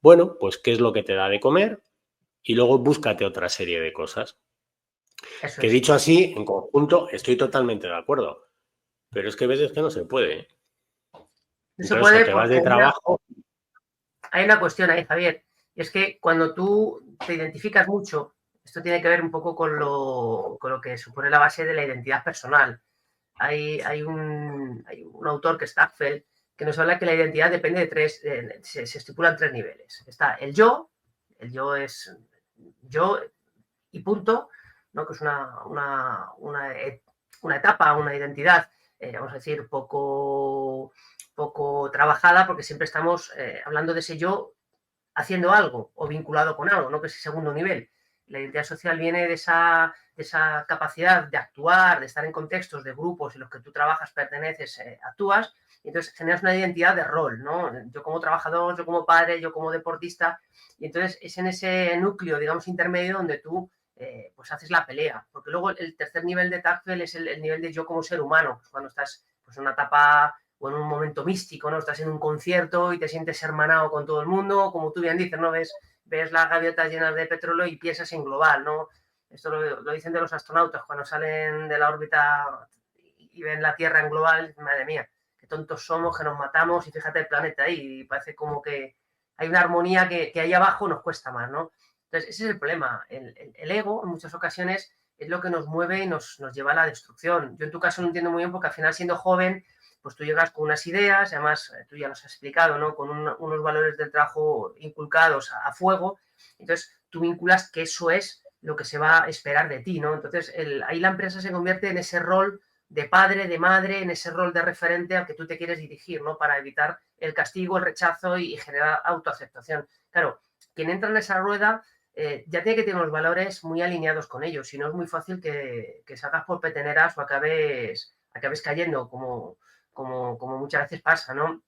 bueno, pues qué es lo que te da de comer y luego búscate otra serie de cosas. Eso Que es. dicho así, en conjunto, estoy totalmente de acuerdo, pero es que a veces que no se puede, ¿eh? No se Entonces o puede te vas porque de trabajo. hay una cuestión ahí, Javier, y es que cuando tú te identificas mucho, esto tiene que ver un poco con lo que supone la base de la identidad personal. Hay un autor que es Stackfeld que nos habla que la identidad depende de tres, se estipulan tres niveles. Está el yo es yo y punto, ¿no? Que es una etapa, una identidad, vamos a decir, poco trabajada, porque siempre estamos hablando de ese yo haciendo algo o vinculado con algo, ¿no? Que es el segundo nivel. La identidad social viene de esa capacidad de actuar, de estar en contextos de grupos en los que tú trabajas, perteneces, actúas, y entonces generas una identidad de rol, ¿no? Yo como trabajador, yo como padre, yo como deportista, y entonces es en ese núcleo, digamos, intermedio donde tú pues haces la pelea, porque luego el tercer nivel de Tactfel es el nivel de yo como ser humano, pues cuando estás pues, en una etapa o en un momento místico, ¿no? Estás en un concierto y te sientes hermanado con todo el mundo, como tú bien dices, ¿no? Ves las gaviotas llenas de petróleo y piensas en global, ¿no? Esto lo dicen de los astronautas cuando salen de la órbita y ven la Tierra en global, madre mía, qué tontos somos, que nos matamos y fíjate el planeta ahí, y parece como que hay una armonía que ahí abajo nos cuesta más, ¿no? Entonces, ese es el problema. El ego, en muchas ocasiones, es lo que nos mueve y nos lleva a la destrucción. Yo en tu caso no entiendo muy bien porque al final, siendo joven, pues tú llegas con unas ideas, además tú ya nos has explicado, ¿no? Con unos valores del trabajo inculcados a fuego, entonces tú vinculas que eso es lo que se va a esperar de ti, ¿no? Entonces ahí la empresa se convierte en ese rol de padre, de madre, en ese rol de referente al que tú te quieres dirigir, ¿no? Para evitar el castigo, el rechazo y generar autoaceptación. Claro, quien entra en esa rueda ya tiene que tener unos valores muy alineados con ellos, si no es muy fácil que salgas por peteneras o acabes cayendo, como muchas veces pasa, ¿no?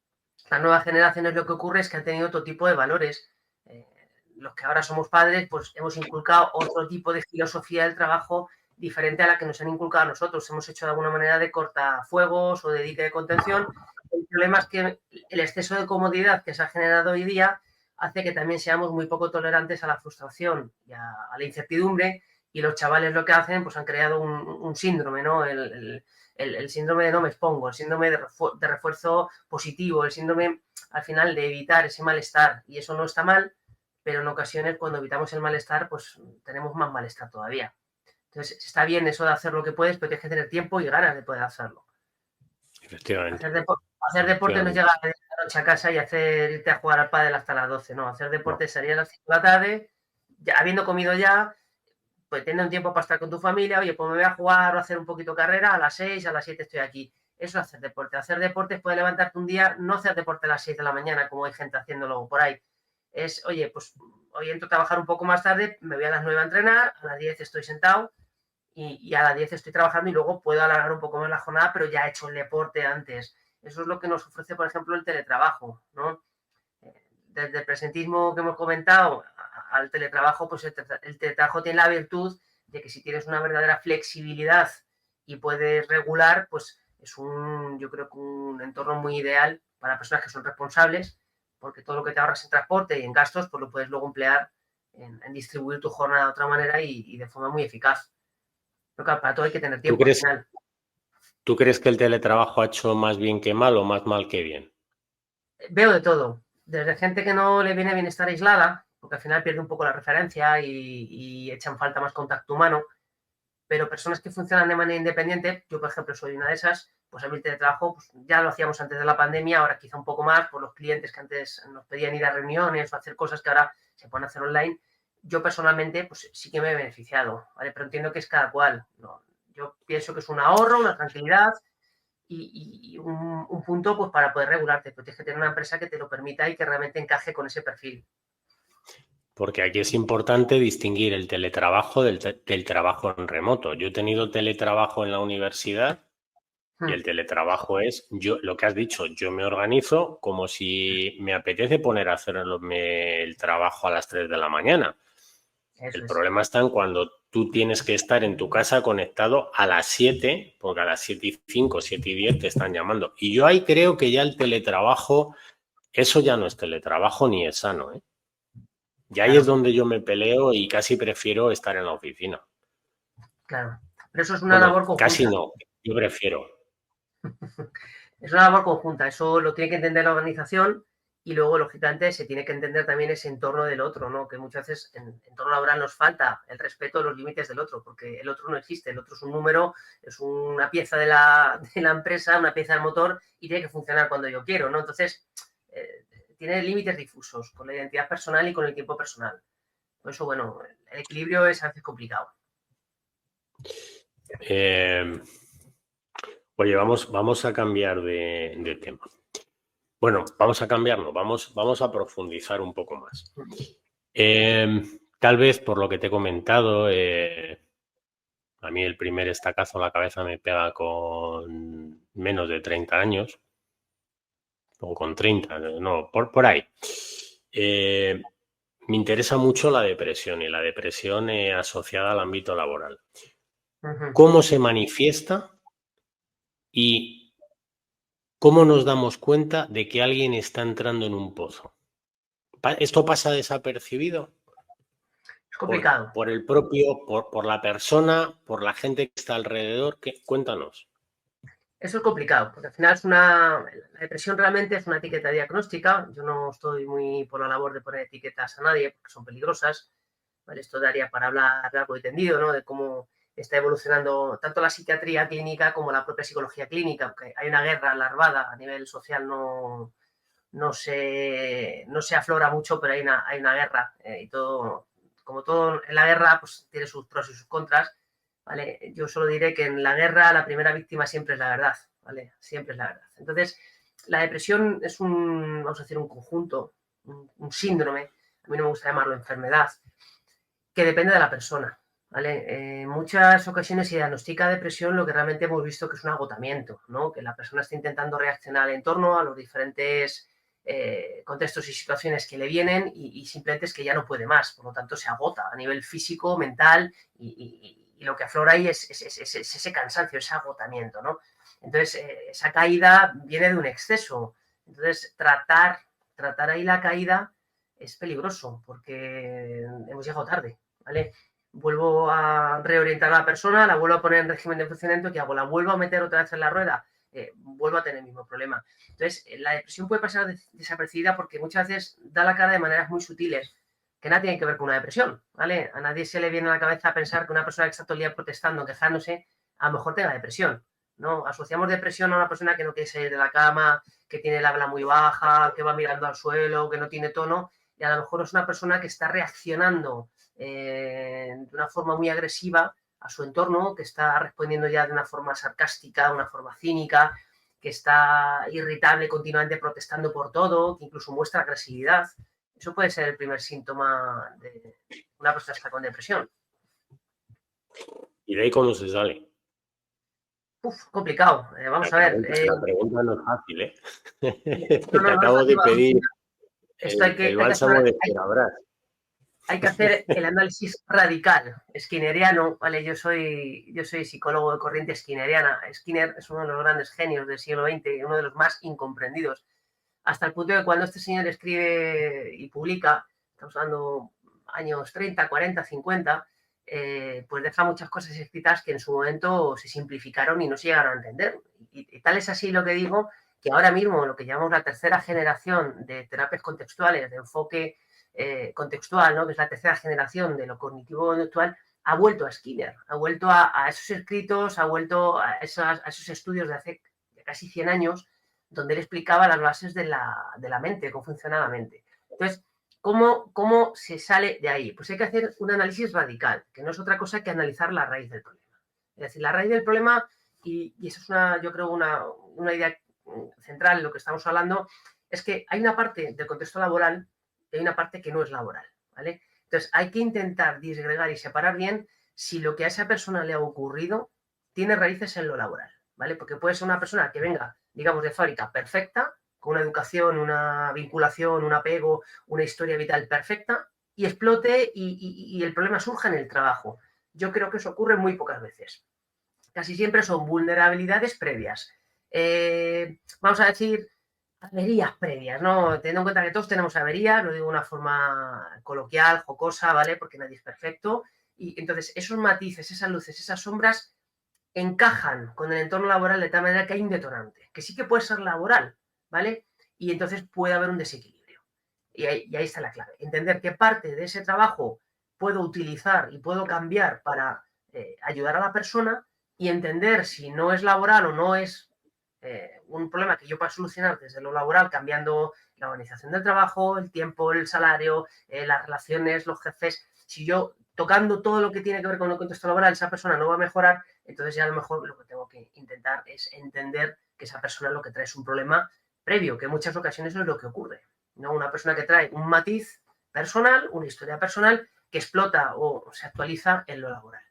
Las nuevas generaciones lo que ocurre es que han tenido otro tipo de valores. Eh, los que ahora somos padres, pues hemos inculcado otro tipo de filosofía del trabajo diferente a la que nos han inculcado a nosotros. Hemos hecho de alguna manera de cortafuegos o de dique de contención. El problema es que el exceso de comodidad que se ha generado hoy día hace que también seamos muy poco tolerantes a la frustración y a la incertidumbre, y los chavales lo que hacen, pues han creado un síndrome, ¿no? El síndrome de no me expongo, el síndrome de refuerzo positivo, el síndrome al final de evitar ese malestar, y eso no está mal, pero en ocasiones cuando evitamos el malestar, pues tenemos más malestar todavía. Entonces, está bien eso de hacer lo que puedes, pero tienes que tener tiempo y ganas de poder hacerlo. Efectivamente. Hacer deporte no es llegar a la noche a casa y irte a jugar al pádel hasta las 12, no. Hacer deporte es salir a las 5 de la tarde, ya, habiendo comido ya, pues tener un tiempo para estar con tu familia, oye, pues me voy a jugar o hacer un poquito de carrera, a las 6, a las 7 estoy aquí. Eso es hacer deporte. Hacer deporte es poder levantarte un día, no hacer deporte a las 6 de la mañana, como hay gente haciéndolo por ahí. Es, oye, pues hoy entro a trabajar un poco más tarde, me voy a las 9 a entrenar, a las 10 estoy sentado y a las 10 estoy trabajando y luego puedo alargar un poco más la jornada, pero ya he hecho el deporte antes. Eso es lo que nos ofrece, por ejemplo, el teletrabajo, ¿no? Desde el presentismo que hemos comentado al teletrabajo, pues el teletrabajo tiene la virtud de que si tienes una verdadera flexibilidad y puedes regular, pues es yo creo que un entorno muy ideal para personas que son responsables, porque todo lo que te ahorras en transporte y en gastos, pues lo puedes luego emplear en distribuir tu jornada de otra manera y de forma muy eficaz. Pero claro, para todo hay que tener ¿Tú tiempo al crees, final. tú crees que el teletrabajo ha hecho más bien que mal o más mal que bien? Veo de todo. Desde gente que no le viene bien estar aislada, porque al final pierde un poco la referencia y echan falta más contacto humano, pero personas que funcionan de manera independiente, yo por ejemplo soy una de esas, pues a mí el teletrabajo pues, ya lo hacíamos antes de la pandemia, ahora quizá un poco más por los clientes que antes nos pedían ir a reuniones o hacer cosas que ahora se pueden hacer online. Yo personalmente pues sí que me he beneficiado, ¿vale? Pero entiendo que es cada cual, ¿no? Yo pienso que es un ahorro, una tranquilidad y un punto pues para poder regularte, pero tienes que tener una empresa que te lo permita y que realmente encaje con ese perfil. Porque aquí es importante distinguir el teletrabajo del trabajo en remoto. Yo he tenido teletrabajo en la universidad y el teletrabajo es, lo que has dicho, yo me organizo como si me apetece poner a hacerme el trabajo a las 3 de la mañana. Eso El es. problema está en cuando tú tienes que estar en tu casa conectado a las 7, porque a las 7:05, 7:10 te están llamando. Y yo ahí creo que ya el teletrabajo, eso ya no es teletrabajo ni es sano, ¿eh? Y ahí es Claro, donde yo me peleo y casi prefiero estar en la oficina. claro. Pero eso es una labor Bueno, casi conjunta. no, yo prefiero. Es una labor conjunta, eso lo tiene que entender la organización y luego, lógicamente, se tiene que entender también ese entorno del otro, ¿no? Que muchas veces en entorno laboral nos falta el respeto de los límites del otro, porque el otro no existe, el otro es un número, es una pieza de la empresa, una pieza del motor y tiene que funcionar cuando yo quiero, ¿no? Entonces, tiene límites difusos con la identidad personal y con el tiempo personal. Por eso, bueno, el equilibrio es a veces complicado. Oye, vamos a cambiar de tema. Bueno, vamos a cambiarlo, vamos a profundizar un poco más. Tal vez por lo que te he comentado, a mí el primer estacazo a la cabeza me pega con menos de 30 años, o con 30, no, por ahí. Me interesa mucho la depresión y la depresión asociada al ámbito laboral. ¿Cómo se manifiesta y cómo nos damos cuenta de que alguien está entrando en un pozo? ¿Esto pasa desapercibido? Es complicado. Por el propio, por la persona, por la gente que está alrededor. Cuéntanos. Eso es complicado, porque al final la depresión realmente es una etiqueta diagnóstica. Yo no estoy muy por la labor de poner etiquetas a nadie porque son peligrosas. ¿Vale? Esto daría para hablar largo y tendido, ¿no? De cómo está evolucionando tanto la psiquiatría clínica como la propia psicología clínica, porque hay una guerra larvada a nivel social, no se aflora mucho, pero hay una guerra y todo, como todo en la guerra, pues tiene sus pros y sus contras. ¿Vale? Yo solo diré que en la guerra la primera víctima siempre es la verdad, ¿vale? Siempre es la verdad. Entonces, la depresión es vamos a decir, un conjunto, un síndrome, a mí no me gusta llamarlo enfermedad, que depende de la persona, ¿vale? En muchas ocasiones se diagnostica depresión lo que realmente hemos visto que es un agotamiento, ¿no? Que la persona está intentando reaccionar en torno a los diferentes contextos y situaciones que le vienen y simplemente es que ya no puede más, por lo tanto se agota a nivel físico, mental y lo que aflora ahí es ese cansancio, ese agotamiento, ¿no? Entonces, esa caída viene de un exceso. Entonces, tratar ahí la caída es peligroso porque hemos llegado tarde, ¿vale? Vuelvo a reorientar a la persona, la vuelvo a poner en régimen de funcionamiento, ¿qué hago? ¿La vuelvo a meter otra vez en la rueda? Vuelvo a tener el mismo problema. Entonces, la depresión puede pasar desapercibida porque muchas veces da la cara de maneras muy sutiles, que nada tiene que ver con una depresión, ¿vale? A nadie se le viene a la cabeza pensar que una persona que está todo el día protestando, quejándose, a lo mejor tenga depresión, ¿no? Asociamos depresión a una persona que no quiere salir de la cama, que tiene el habla muy baja, que va mirando al suelo, que no tiene tono, y a lo mejor es una persona que está reaccionando de una forma muy agresiva a su entorno, que está respondiendo ya de una forma sarcástica, de una forma cínica, que está irritable, continuamente protestando por todo, que incluso muestra agresividad. Eso puede ser el primer síntoma de una persona que está con depresión. ¿Y de ahí cómo se sale? Complicado. Vamos a ver. La pregunta no es fácil, ¿eh? No, Te no es acabo de fácil. pedir Esto el bálsamo de Cerabras. hay que hacer el análisis radical, skinneriano, ¿vale? Yo soy psicólogo de corriente skinneriana. Skinner es uno de los grandes genios del siglo XX, uno de los más incomprendidos, hasta el punto de que cuando este señor escribe y publica, estamos hablando años 30, 40, 50, pues deja muchas cosas escritas que en su momento se simplificaron y no se llegaron a entender. Y tal es así lo que digo, que ahora mismo lo que llamamos la tercera generación de terapias contextuales, de enfoque contextual, ¿no? Que es la tercera generación de lo cognitivo-conductual, ha vuelto a Skinner, ha vuelto a esos escritos, ha vuelto a esos estudios de hace casi 100 años, donde él explicaba las bases de la mente, cómo funciona la mente. Entonces, ¿cómo se sale de ahí? Pues hay que hacer un análisis radical, que no es otra cosa que analizar la raíz del problema. Es decir, la raíz del problema, y eso es yo creo, una idea central en lo que estamos hablando, es que hay una parte del contexto laboral y hay una parte que no es laboral, ¿vale? Entonces, hay que intentar disgregar y separar bien si lo que a esa persona le ha ocurrido tiene raíces en lo laboral, ¿vale? Porque puede ser una persona que venga, digamos, de fábrica perfecta, con una educación, una vinculación, un apego, una historia vital perfecta, y explote y el problema surja en el trabajo. Yo creo que eso ocurre muy pocas veces. Casi siempre son vulnerabilidades previas. Vamos a decir, averías previas, ¿no? Teniendo en cuenta que todos tenemos averías, lo digo de una forma coloquial, jocosa, ¿vale? Porque nadie es perfecto. Y entonces esos matices, esas luces, esas sombras encajan con el entorno laboral de tal manera que hay un detonante, que sí que puede ser laboral, ¿vale? Y entonces puede haber un desequilibrio. Y ahí está la clave. Entender qué parte de ese trabajo puedo utilizar y puedo cambiar para ayudar a la persona y entender si no es laboral o no es un problema que yo pueda solucionar desde lo laboral, cambiando la organización del trabajo, el tiempo, el salario, las relaciones, los jefes. Si yo, tocando todo lo que tiene que ver con el contexto laboral, esa persona no va a mejorar, entonces ya a lo mejor lo que tengo que intentar es entender que esa persona lo que trae es un problema previo, que en muchas ocasiones es lo que ocurre, ¿no? Una persona que trae un matiz personal, una historia personal, que explota o se actualiza en lo laboral.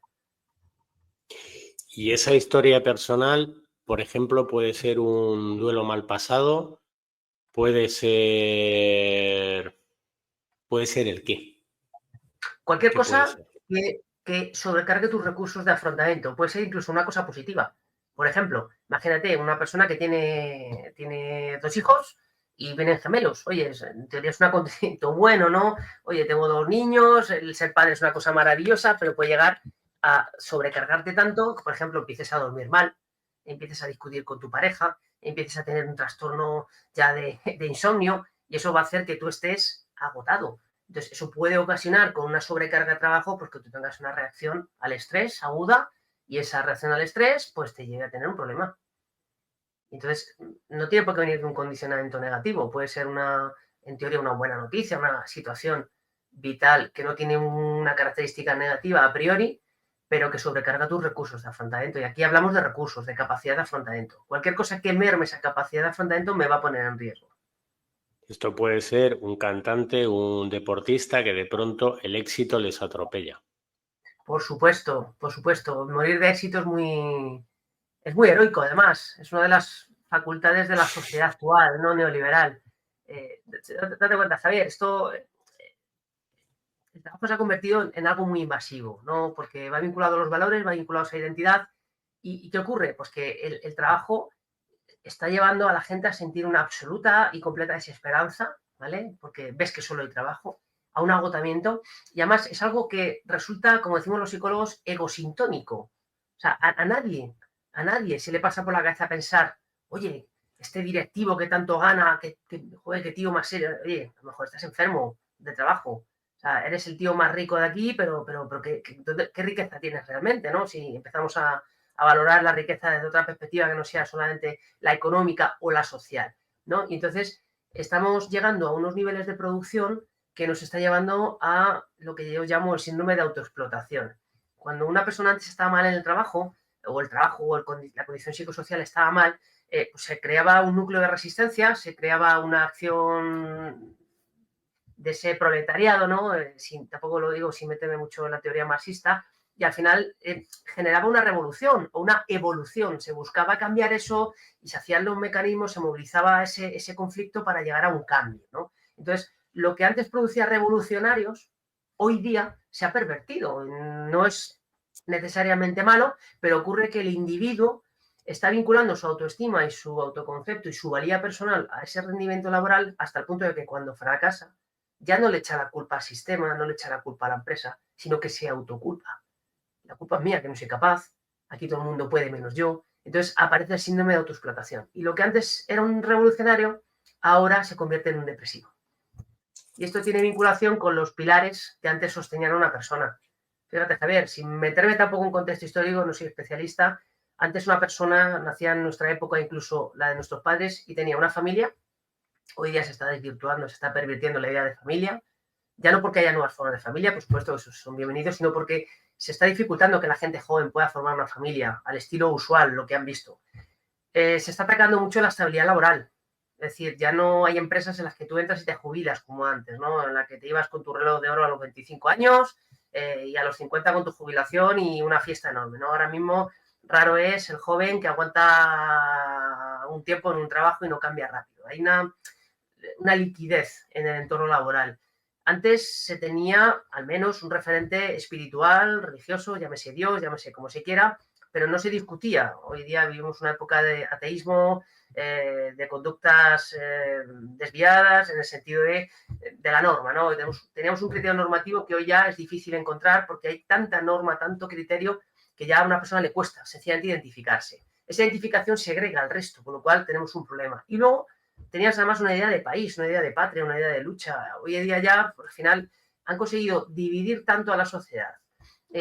Y esa historia personal, por ejemplo, puede ser un duelo mal pasado, puede ser el qué. Cualquier ¿Qué puede cosa ser? que sobrecargue tus recursos de afrontamiento. Puede ser incluso una cosa positiva. Por ejemplo, imagínate una persona que tiene 2 hijos y vienen gemelos. Oye, en teoría es un acontecimiento bueno, ¿no? Oye, tengo 2 niños, el ser padre es una cosa maravillosa, pero puede llegar a sobrecargarte tanto que, por ejemplo, empieces a dormir mal, empieces a discutir con tu pareja, empieces a tener un trastorno ya de insomnio, y eso va a hacer que tú estés agotado. Entonces, eso puede ocasionar con una sobrecarga de trabajo, pues que tú tengas una reacción al estrés aguda, y esa reacción al estrés, pues te lleve a tener un problema. Entonces, no tiene por qué venir de un condicionamiento negativo, puede ser en teoría, una buena noticia, una situación vital que no tiene una característica negativa a priori, pero que sobrecarga tus recursos de afrontamiento. Y aquí hablamos de recursos, de capacidad de afrontamiento. Cualquier cosa que merme esa capacidad de afrontamiento me va a poner en riesgo. Esto puede ser un cantante, un deportista que de pronto el éxito les atropella. Por supuesto, por supuesto. Morir de éxito es muy heroico, además. Es una de las facultades de la sociedad actual, no neoliberal. Date cuenta, Javier, el trabajo se ha convertido en algo muy invasivo, ¿no? Porque va vinculado a los valores, va vinculado a esa identidad. ¿Y qué ocurre? Pues que el trabajo está llevando a la gente a sentir una absoluta y completa desesperanza, ¿vale? Porque ves que solo hay trabajo, a un agotamiento, y además es algo que resulta, como decimos los psicólogos, egosintónico. O sea, a nadie se le pasa por la cabeza pensar, oye, este directivo que tanto gana, joder, qué tío más serio, oye, a lo mejor estás enfermo de trabajo. O sea, eres el tío más rico de aquí, pero ¿qué riqueza tienes realmente, ¿no? Si empezamos a valorar la riqueza desde otra perspectiva que no sea solamente la económica o la social, ¿no? Y entonces estamos llegando a unos niveles de producción que nos está llevando a lo que yo llamo el síndrome de autoexplotación. Cuando una persona antes estaba mal en el trabajo, o la condición psicosocial estaba mal, pues se creaba un núcleo de resistencia, se creaba una acción de ese proletariado, ¿no? Tampoco lo digo sin meterme mucho en la teoría marxista, y al final generaba una revolución o una evolución. Se buscaba cambiar eso y se hacían los mecanismos, se movilizaba ese conflicto para llegar a un cambio, ¿no? Entonces, lo que antes producía revolucionarios, hoy día se ha pervertido. No es necesariamente malo, pero ocurre que el individuo está vinculando su autoestima y su autoconcepto y su valía personal a ese rendimiento laboral hasta el punto de que cuando fracasa, ya no le echa la culpa al sistema, no le echa la culpa a la empresa, sino que se autoculpa. La culpa es mía, que no soy capaz, aquí todo el mundo puede menos yo. Entonces aparece el síndrome de autoexplotación. Y lo que antes era un revolucionario, ahora se convierte en un depresivo. Y esto tiene vinculación con los pilares que antes sostenían a una persona. Fíjate, Javier, sin meterme tampoco en un contexto histórico, no soy especialista, antes una persona nacía en nuestra época, incluso la de nuestros padres, y tenía una familia. Hoy día se está desvirtuando, se está pervirtiendo la idea de familia, ya no porque haya nuevas formas de familia, por supuesto, esos son bienvenidos, sino porque se está dificultando que la gente joven pueda formar una familia al estilo usual, lo que han visto. Se está atacando mucho la estabilidad laboral. Es decir, ya no hay empresas en las que tú entras y te jubilas como antes, ¿no? En la que te ibas con tu reloj de oro a los 25 años y a los 50 con tu jubilación y una fiesta enorme, ¿no? Ahora mismo raro es el joven que aguanta un tiempo en un trabajo y no cambia rápido. Hay una liquidez en el entorno laboral. Antes se tenía al menos un referente espiritual, religioso, llámese Dios, llámese como se quiera, pero no se discutía. Hoy día vivimos una época de ateísmo, de conductas desviadas en el sentido de la norma, ¿no? Teníamos un criterio normativo que hoy ya es difícil encontrar porque hay tanta norma, tanto criterio, que ya a una persona le cuesta sencillamente identificarse. Esa identificación segrega al resto, con lo cual tenemos un problema. Y luego tenías además una idea de país, una idea de patria, una idea de lucha. Hoy en día ya, al final, han conseguido dividir tanto a la sociedad,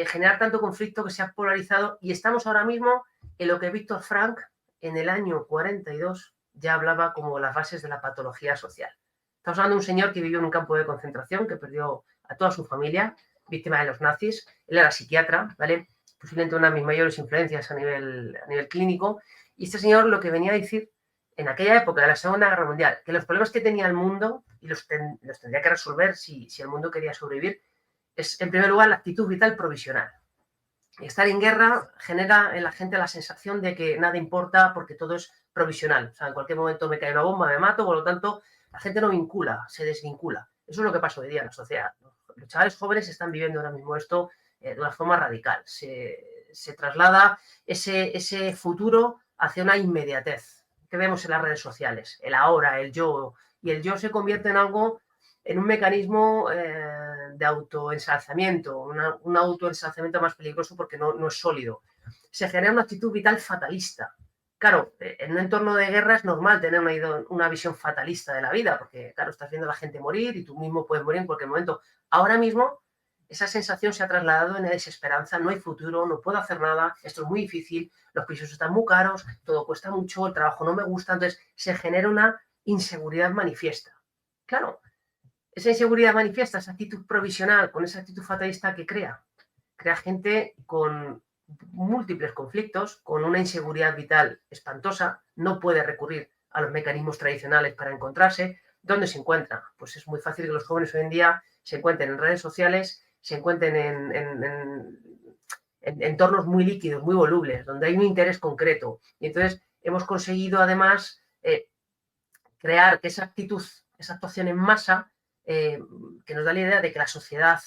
generar tanto conflicto que se ha polarizado y estamos ahora mismo en lo que Víctor Frank en el año 42 ya hablaba como las bases de la patología social. Estamos hablando de un señor que vivió en un campo de concentración, que perdió a toda su familia, víctima de los nazis. Él era psiquiatra, ¿vale? Posiblemente una de mis mayores influencias a nivel clínico. Y este señor lo que venía a decir en aquella época de la Segunda Guerra Mundial, que los problemas que tenía el mundo, y los tendría que resolver si el mundo quería sobrevivir, es, en primer lugar, la actitud vital provisional. Estar en guerra genera en la gente la sensación de que nada importa porque todo es provisional. O sea, en cualquier momento me cae una bomba, me mato, por lo tanto, la gente no vincula, se desvincula. Eso es lo que pasa hoy día en la sociedad. Los chavales jóvenes están viviendo ahora mismo esto de una forma radical. Se traslada ese futuro hacia una inmediatez que vemos en las redes sociales. El ahora, el yo. Y el yo se convierte en algo, en un mecanismo de autoensalzamiento, un autoensalzamiento más peligroso porque no es sólido. Se genera una actitud vital fatalista. Claro, en un entorno de guerra es normal tener una visión fatalista de la vida, porque, claro, estás viendo a la gente morir y tú mismo puedes morir en cualquier momento. Ahora mismo, esa sensación se ha trasladado en la desesperanza, no hay futuro, no puedo hacer nada, esto es muy difícil, los pisos están muy caros, todo cuesta mucho, el trabajo no me gusta, entonces se genera una inseguridad manifiesta. Claro, esa inseguridad manifiesta, esa actitud provisional, con esa actitud fatalista que crea gente con múltiples conflictos, con una inseguridad vital espantosa, no puede recurrir a los mecanismos tradicionales para encontrarse. ¿Dónde se encuentra? Pues es muy fácil que los jóvenes hoy en día se encuentren en redes sociales, se encuentren en entornos muy líquidos, muy volubles, donde hay un interés concreto. Y entonces hemos conseguido además crear que esa actitud, esa actuación en masa, que nos da la idea de que la sociedad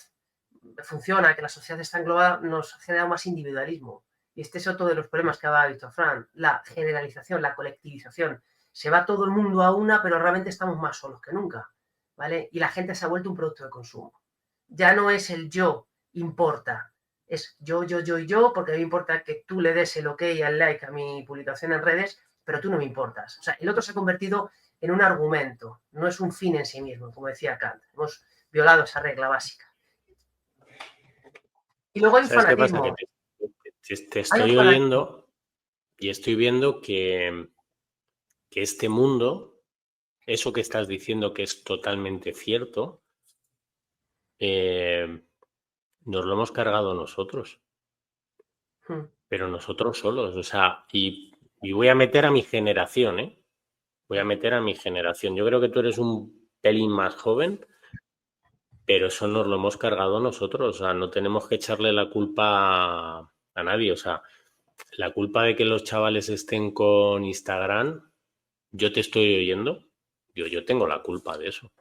funciona, que la sociedad está englobada, nos genera más individualismo. Y este es otro de los problemas que ha visto Fran, la generalización, la colectivización. Se va todo el mundo a una, pero realmente estamos más solos que nunca, ¿vale? Y la gente se ha vuelto un producto de consumo. Ya no es el yo importa, es yo, y yo, porque a mí me importa que tú le des el ok y el like a mi publicación en redes, pero tú no me importas. O sea, el otro se ha convertido en un argumento, no es un fin en sí mismo, como decía Kant. Hemos violado esa regla básica. Y luego hay un ¿Sabes qué pasa? fanatismo. Que te estoy oyendo y estoy viendo que este mundo, eso que estás diciendo que es totalmente cierto, nos lo hemos cargado nosotros. Pero nosotros solos, o sea, y voy a meter a mi generación, ¿eh? Voy a meter a mi generación. Yo creo que tú eres un pelín más joven, pero eso nos lo hemos cargado nosotros. O sea, no tenemos que echarle la culpa a nadie. O sea, la culpa de que los chavales estén con Instagram, yo te estoy oyendo, yo tengo la culpa de eso.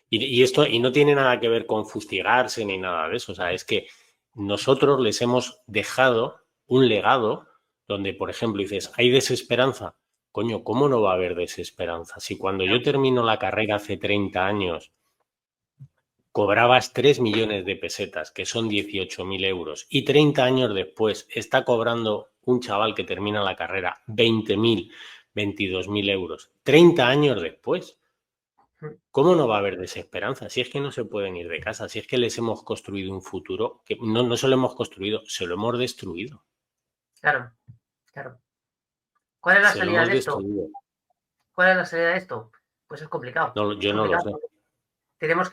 Y esto, y no tiene nada que ver con fustigarse ni nada de eso. O sea, es que nosotros les hemos dejado un legado donde, por ejemplo, dices, hay desesperanza. Coño, ¿cómo no va a haber desesperanza? Si cuando yo termino la carrera hace 30 años cobrabas 3 millones de pesetas, que son 18.000 euros, y 30 años después está cobrando un chaval que termina la carrera 20.000, 22.000 euros, 30 años después. ¿Cómo no va a haber desesperanza? Si es que no se pueden ir de casa, si es que les hemos construido un futuro que no se lo hemos construido, se lo hemos destruido. Claro, claro. ¿Cuál es la salida de esto? ¿Cuál es la salida de esto? Pues es complicado. No, yo no lo sé. Tenemos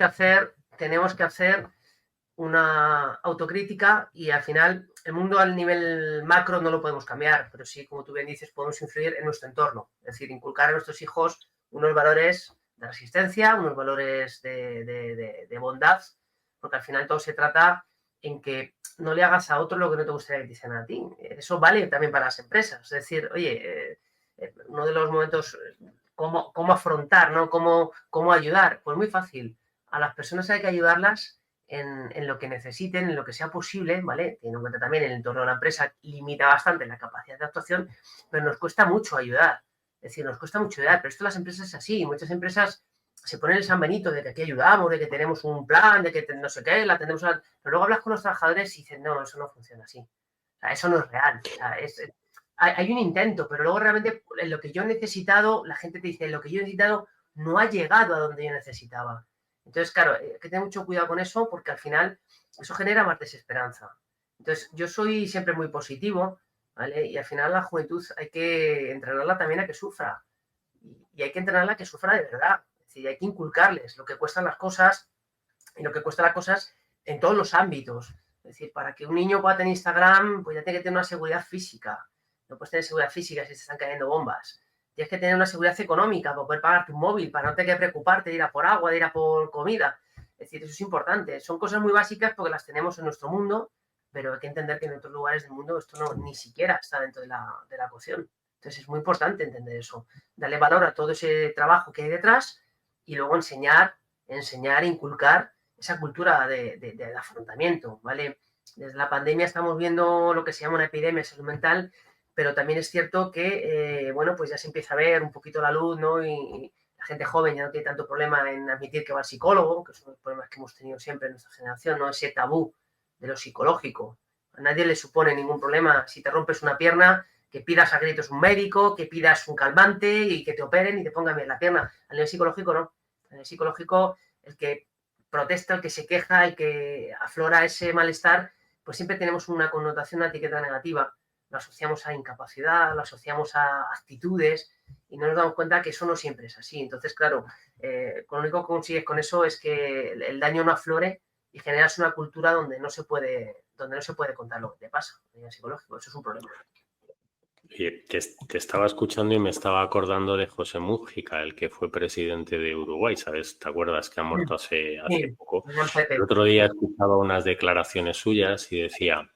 que hacer una autocrítica y al final el mundo al nivel macro no lo podemos cambiar, pero sí, como tú bien dices, podemos influir en nuestro entorno. Es decir, inculcar a nuestros hijos unos valores de resistencia, unos valores de bondad, porque al final todo se trata en que no le hagas a otro lo que no te gustaría que te hicieran a ti. Eso vale también para las empresas. Es decir, oye, uno de los momentos, cómo afrontar, ¿no? Cómo ayudar. Pues muy fácil. A las personas hay que ayudarlas en lo que necesiten, en lo que sea posible, ¿vale? Teniendo en cuenta también el entorno de la empresa limita bastante la capacidad de actuación, pero nos cuesta mucho ayudar. Es decir, nos cuesta mucho ayudar, pero esto en las empresas es así. Muchas empresas se ponen el San Benito de que aquí ayudamos, de que tenemos un plan, de que no sé qué, la tenemos. Pero luego hablas con los trabajadores y dicen, no, eso no funciona así. O sea, eso no es real. O sea, hay un intento, pero luego realmente en lo que yo he necesitado, la gente te dice, en lo que yo he necesitado no ha llegado a donde yo necesitaba. Entonces, claro, hay que tener mucho cuidado con eso porque al final eso genera más desesperanza. Entonces, yo soy siempre muy positivo ¿vale? Y al final la juventud hay que entrenarla también a que sufra. Y hay que entrenarla a que sufra de verdad. Es decir, hay que inculcarles lo que cuestan las cosas y lo que cuestan las cosas en todos los ámbitos. Es decir, para que un niño pueda tener Instagram, pues ya tiene que tener una seguridad física. No puedes tener seguridad física si se están cayendo bombas. Tienes que tener una seguridad económica para poder pagar tu móvil, para no tener que preocuparte de ir a por agua, de ir a por comida. Es decir, eso es importante. Son cosas muy básicas porque las tenemos en nuestro mundo, pero hay que entender que en otros lugares del mundo esto no ni siquiera está dentro de la ecuación. Entonces es muy importante entender eso. Darle valor a todo ese trabajo que hay detrás y luego enseñar, inculcar esa cultura de afrontamiento, ¿vale? Desde la pandemia estamos viendo lo que se llama una epidemia de salud mental, pero también es cierto que, bueno, pues ya se empieza a ver un poquito la luz, ¿no? Y la gente joven ya no tiene tanto problema en admitir que va al psicólogo, que son los problemas que hemos tenido siempre en nuestra generación, ¿no? Ese tabú de lo psicológico. A nadie le supone ningún problema si te rompes una pierna, que pidas a gritos un médico, que pidas un calmante y que te operen y te pongan bien la pierna. A nivel psicológico, no. A nivel psicológico, el que protesta, el que se queja, el que aflora ese malestar, pues siempre tenemos una connotación, una etiqueta negativa. Lo asociamos a incapacidad, lo asociamos a actitudes y no nos damos cuenta que eso no siempre es así. Entonces, claro, lo único que consigues con eso es que el daño no aflore y generas una cultura donde no se puede contar lo que te pasa a nivel psicológico. Eso es un problema. Te estaba escuchando y me estaba acordando de José Mújica, el que fue presidente de Uruguay, ¿sabes? ¿Te acuerdas que ha muerto hace Sí, poco? El Pepe. otro día escuchaba unas declaraciones suyas y decía,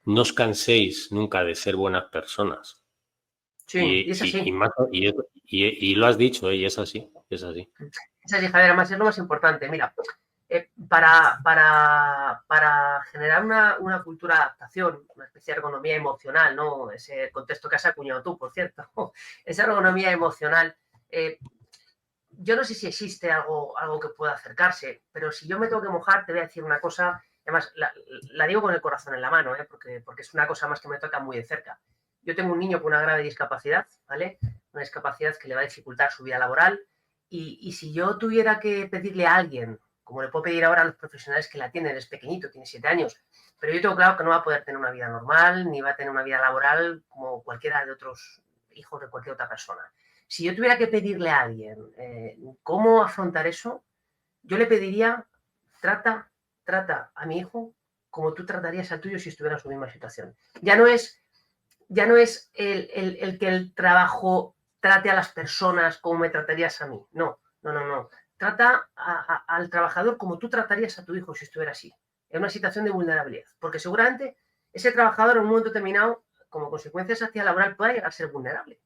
no os canséis nunca de ser buenas personas. Sí, y es así. Y lo has dicho, y es así, es así. Es así, Javier, además es lo más importante. Mira, para generar una cultura de adaptación, una especie de ergonomía emocional, ¿no? Ese contexto que has acuñado tú, por cierto, esa ergonomía emocional, yo no sé si existe algo que pueda acercarse, pero si yo me tengo que mojar, te voy a decir una cosa, además la digo con el corazón en la mano, porque es una cosa más que me toca muy de cerca. Yo tengo un niño con una grave discapacidad, ¿vale? Una discapacidad que le va a dificultar su vida laboral, y si yo tuviera que pedirle a alguien, como le puedo pedir ahora a los profesionales que la tienen, es pequeñito, tiene 7 años, pero yo tengo claro que no va a poder tener una vida normal, ni va a tener una vida laboral como cualquiera de otros hijos de cualquier otra persona. Si yo tuviera que pedirle a alguien cómo afrontar eso, yo le pediría, trata a mi hijo como tú tratarías al tuyo si estuviera en su misma situación. Ya no es el que el trabajo trate a las personas como me tratarías a mí. No. Trata al trabajador como tú tratarías a tu hijo si estuviera así, en una situación de vulnerabilidad. Porque seguramente ese trabajador en un momento determinado, como consecuencia de esa actividad laboral, pueda llegar a ser vulnerable.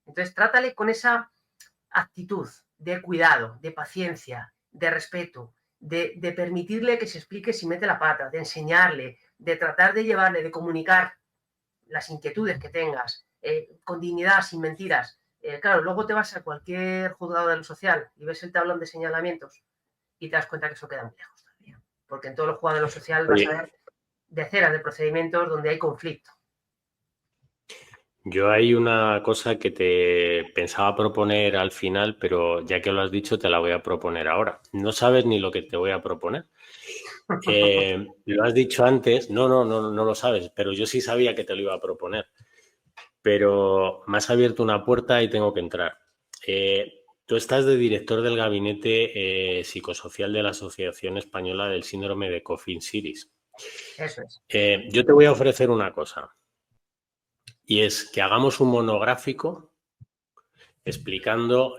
Entonces, trátale con esa actitud de cuidado, de paciencia, de respeto, de permitirle que se explique si mete la pata, de enseñarle, de tratar de llevarle, de comunicar las inquietudes que tengas, con dignidad, sin mentiras. Claro, luego te vas a cualquier juzgado de lo social y ves el tablón de señalamientos y te das cuenta que eso queda muy lejos todavía. Porque en todos los juzgados de lo social vas a Oye, ver decenas de procedimientos donde hay conflicto. yo hay una cosa que te pensaba proponer al final, pero ya que lo has dicho, te la voy a proponer ahora. No sabes ni lo que te voy a proponer. Lo has dicho antes, no lo sabes, pero yo sí sabía que te lo iba a proponer. Pero me has abierto una puerta y tengo que entrar. Tú estás de director del gabinete psicosocial de la Asociación Española del Síndrome de Coffin-Siris. Eso es. Yo te voy a ofrecer una cosa, y es que hagamos un monográfico explicando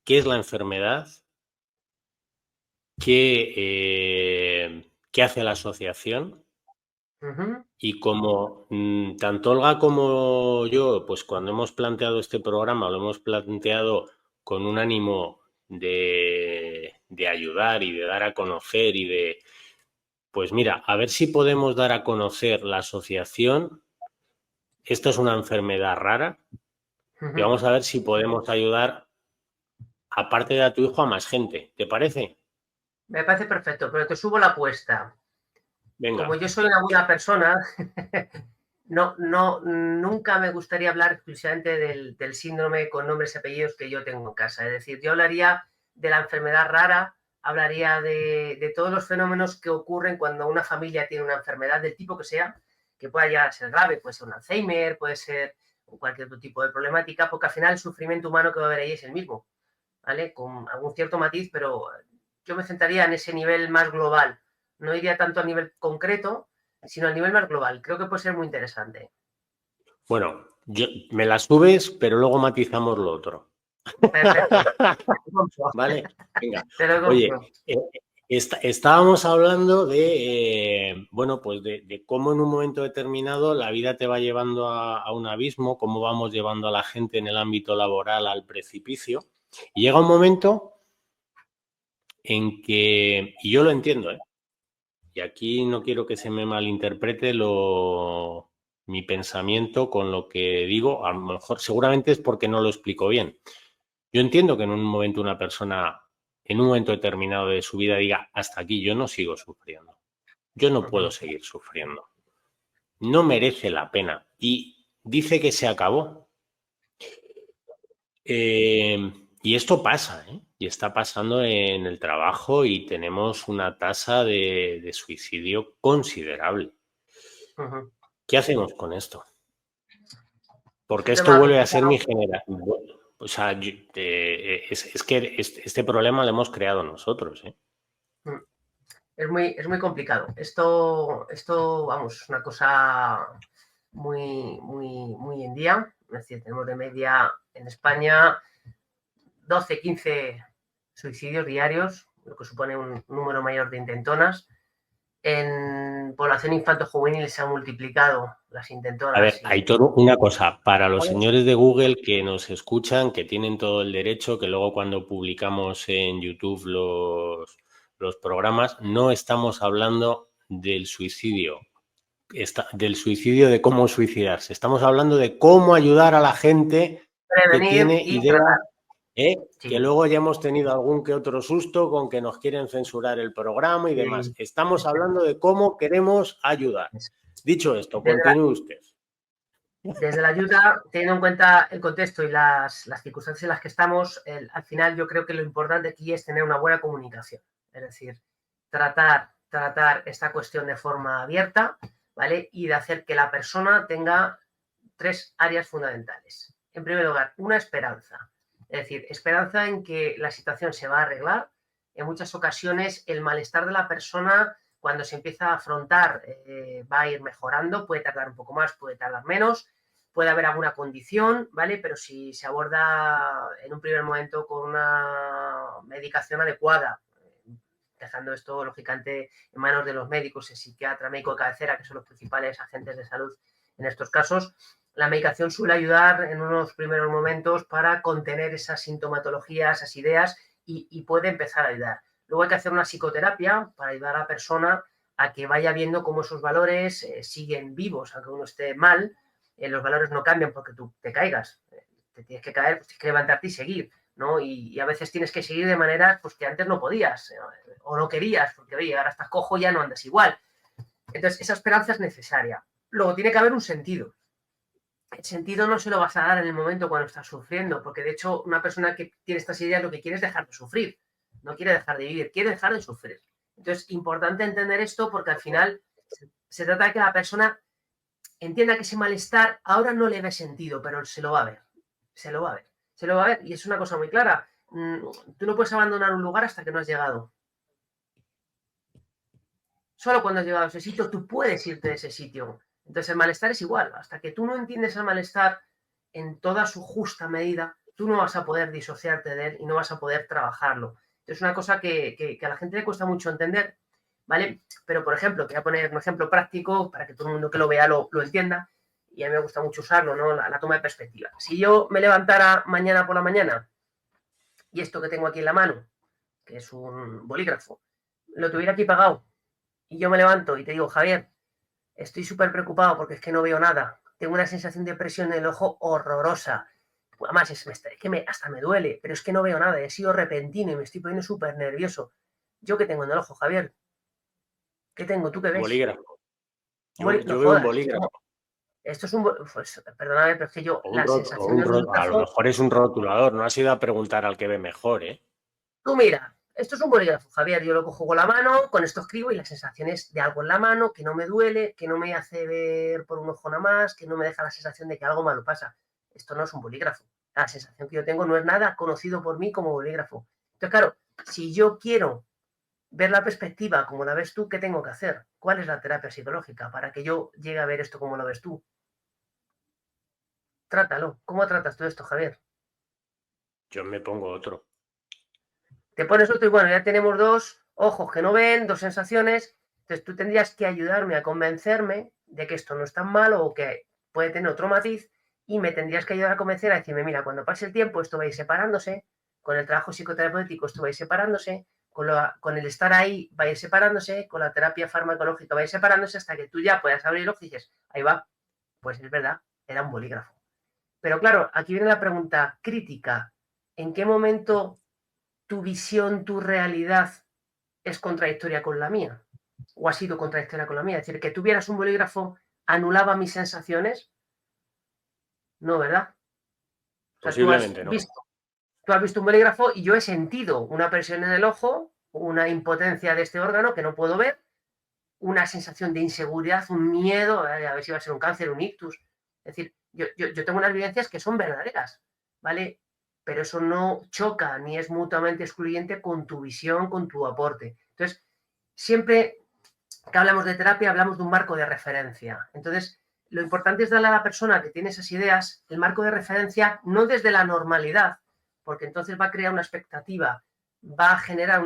qué es la enfermedad, qué hace la asociación. Y como tanto Olga como yo, pues cuando hemos planteado este programa, lo hemos planteado con un ánimo de ayudar y de dar a conocer pues mira, a ver si podemos dar a conocer la asociación. Esto es una enfermedad rara y vamos a ver si podemos ayudar, aparte de a tu hijo, a más gente. ¿Te parece? Me parece perfecto, pero te subo la apuesta. Como Venga. yo soy una buena persona, nunca me gustaría hablar exclusivamente del síndrome con nombres y apellidos que yo tengo en casa. Es decir, yo hablaría de la enfermedad rara, hablaría de todos los fenómenos que ocurren cuando una familia tiene una enfermedad del tipo que sea, que pueda llegar a ser grave, puede ser un Alzheimer, puede ser cualquier otro tipo de problemática, porque al final el sufrimiento humano que va a haber ahí es el mismo, ¿vale? Con algún cierto matiz, pero yo me centraría en ese nivel más global. No iría tanto a nivel concreto, sino al nivel más global. Creo que puede ser muy interesante. Bueno, me la subes, pero luego matizamos lo otro. Perfecto. Vale, venga. Te lo Oye, compro. estábamos hablando de, bueno, pues de cómo en un momento determinado la vida te va llevando a un abismo, cómo vamos llevando a la gente en el ámbito laboral al precipicio. Y llega un momento en que, y yo lo entiendo, y aquí no quiero que se me malinterprete mi pensamiento con lo que digo, a lo mejor seguramente es porque no lo explico bien. Yo entiendo que en un momento una persona, en un momento determinado de su vida diga, hasta aquí, yo no sigo sufriendo, yo no puedo seguir sufriendo, no merece la pena y dice que se acabó. Y esto pasa, y está pasando en el trabajo y tenemos una tasa de suicidio considerable. ¿Qué hacemos con esto? Porque esto vuelve a ser mi generación. O sea, es que este problema lo hemos creado nosotros. Es muy complicado. Esto, vamos, es una cosa muy en día. Es decir, tenemos de media en España 12, 15 suicidios diarios, lo que supone un número mayor de intentonas. En población infanto-juvenil se han multiplicado las intentonas. A ver, Aitor, una cosa, para los señores de Google que nos escuchan, que tienen todo el derecho, que luego cuando publicamos en YouTube los programas, no estamos hablando del suicidio, del suicidio de cómo suicidarse, estamos hablando de cómo ayudar a la gente que tiene ideas. Sí. Que luego ya hemos tenido algún que otro susto con que nos quieren censurar el programa y demás. Estamos hablando de cómo queremos ayudar. Dicho esto, continúe usted. Desde la ayuda, teniendo en cuenta el contexto y las circunstancias en las que estamos, al final yo creo que lo importante aquí es tener una buena comunicación. Es decir, tratar esta cuestión de forma abierta, ¿vale? Y de hacer que la persona tenga 3 áreas fundamentales. En primer lugar, una esperanza. Es decir, esperanza en que la situación se va a arreglar. En muchas ocasiones el malestar de la persona, cuando se empieza a afrontar, va a ir mejorando. Puede tardar un poco más, puede tardar menos. Puede haber alguna condición, ¿vale? Pero si se aborda en un primer momento con una medicación adecuada, dejando esto, lógicamente, en manos de los médicos, el psiquiatra, médico de cabecera, que son los principales agentes de salud en estos casos, la medicación suele ayudar en unos primeros momentos para contener esa sintomatología, esas ideas, y puede empezar a ayudar. Luego hay que hacer una psicoterapia para ayudar a la persona a que vaya viendo cómo esos valores siguen vivos, aunque uno esté mal. Los valores no cambian porque tú te caigas. Te tienes que caer, pues tienes que levantarte y seguir, ¿no? Y a veces tienes que seguir de maneras pues, que antes no podías o no querías, porque oye, ahora estás cojo, ya no andas igual. Entonces, esa esperanza es necesaria. Luego, tiene que haber un sentido. El sentido no se lo vas a dar en el momento cuando estás sufriendo, porque de hecho una persona que tiene estas ideas lo que quiere es dejar de sufrir, no quiere dejar de vivir, quiere dejar de sufrir. Entonces, importante entender esto porque al final se trata de que la persona entienda que ese malestar ahora no le ve sentido, pero se lo va a ver, se lo va a ver, se lo va a ver. Y es una cosa muy clara, tú no puedes abandonar un lugar hasta que no has llegado. Solo cuando has llegado a ese sitio, tú puedes irte de ese sitio. Entonces, el malestar es igual. Hasta que tú no entiendes el malestar en toda su justa medida, tú no vas a poder disociarte de él y no vas a poder trabajarlo. Es una cosa que a la gente le cuesta mucho entender, ¿vale? Pero, por ejemplo, te voy a poner un ejemplo práctico para que todo el mundo que lo vea lo entienda. Y a mí me gusta mucho usarlo, ¿no? La toma de perspectiva. Si yo me levantara mañana por la mañana y esto que tengo aquí en la mano, que es un bolígrafo, lo tuviera aquí pagado, y yo me levanto y te digo, Javier, estoy súper preocupado porque es que no veo nada. Tengo una sensación de presión en el ojo horrorosa. Además, es que hasta me duele, pero es que no veo nada. He sido repentino y me estoy poniendo súper nervioso. ¿Yo qué tengo en el ojo, Javier? ¿Qué tengo? ¿Tú qué ves? Bolígrafo. No Yo veo jodas, un bolígrafo. Esto es un... Pues, perdóname, pero es que yo la sensación del a lo mejor es un rotulador. No has ido a preguntar al que ve mejor, ¿eh? Tú mira, esto es un bolígrafo, Javier, yo lo cojo con la mano, con esto escribo y la sensación es de algo en la mano, que no me duele, que no me hace ver por un ojo nada más, que no me deja la sensación de que algo malo pasa. Esto no es un bolígrafo. La sensación que yo tengo no es nada conocido por mí como bolígrafo. Entonces, claro, si yo quiero ver la perspectiva como la ves tú, ¿qué tengo que hacer? ¿Cuál es la terapia psicológica para que yo llegue a ver esto como lo ves tú? Trátalo. ¿Cómo tratas tú esto, Javier? Yo me pongo otro. Te pones otro y bueno, ya tenemos dos ojos que no ven, dos sensaciones. Entonces tú tendrías que ayudarme a convencerme de que esto no es tan malo o que puede tener otro matiz y me tendrías que ayudar a convencer a decirme, mira, cuando pase el tiempo esto va a ir separándose, con el trabajo psicoterapéutico esto va a ir separándose, con el estar ahí va a ir separándose, con la terapia farmacológica va a ir separándose hasta que tú ya puedas abrir el ojo y dices, ahí va, pues es verdad, era un bolígrafo. Pero claro, aquí viene la pregunta crítica. ¿En qué momento tu visión, tu realidad es contradictoria con la mía? ¿O ha sido contradictoria con la mía? Es decir, que tuvieras un bolígrafo anulaba mis sensaciones. No, ¿verdad? O sea, Posiblemente no. tú has visto un bolígrafo y yo he sentido una presión en el ojo, una impotencia de este órgano que no puedo ver, una sensación de inseguridad, un miedo, a ver si va a ser un cáncer, un ictus. Es decir, yo tengo unas vivencias que son verdaderas, ¿vale? Pero eso no choca ni es mutuamente excluyente con tu visión, con tu aporte. Entonces, siempre que hablamos de terapia, hablamos de un marco de referencia. Entonces, lo importante es darle a la persona que tiene esas ideas el marco de referencia, no desde la normalidad, porque entonces va a crear una expectativa, va a generar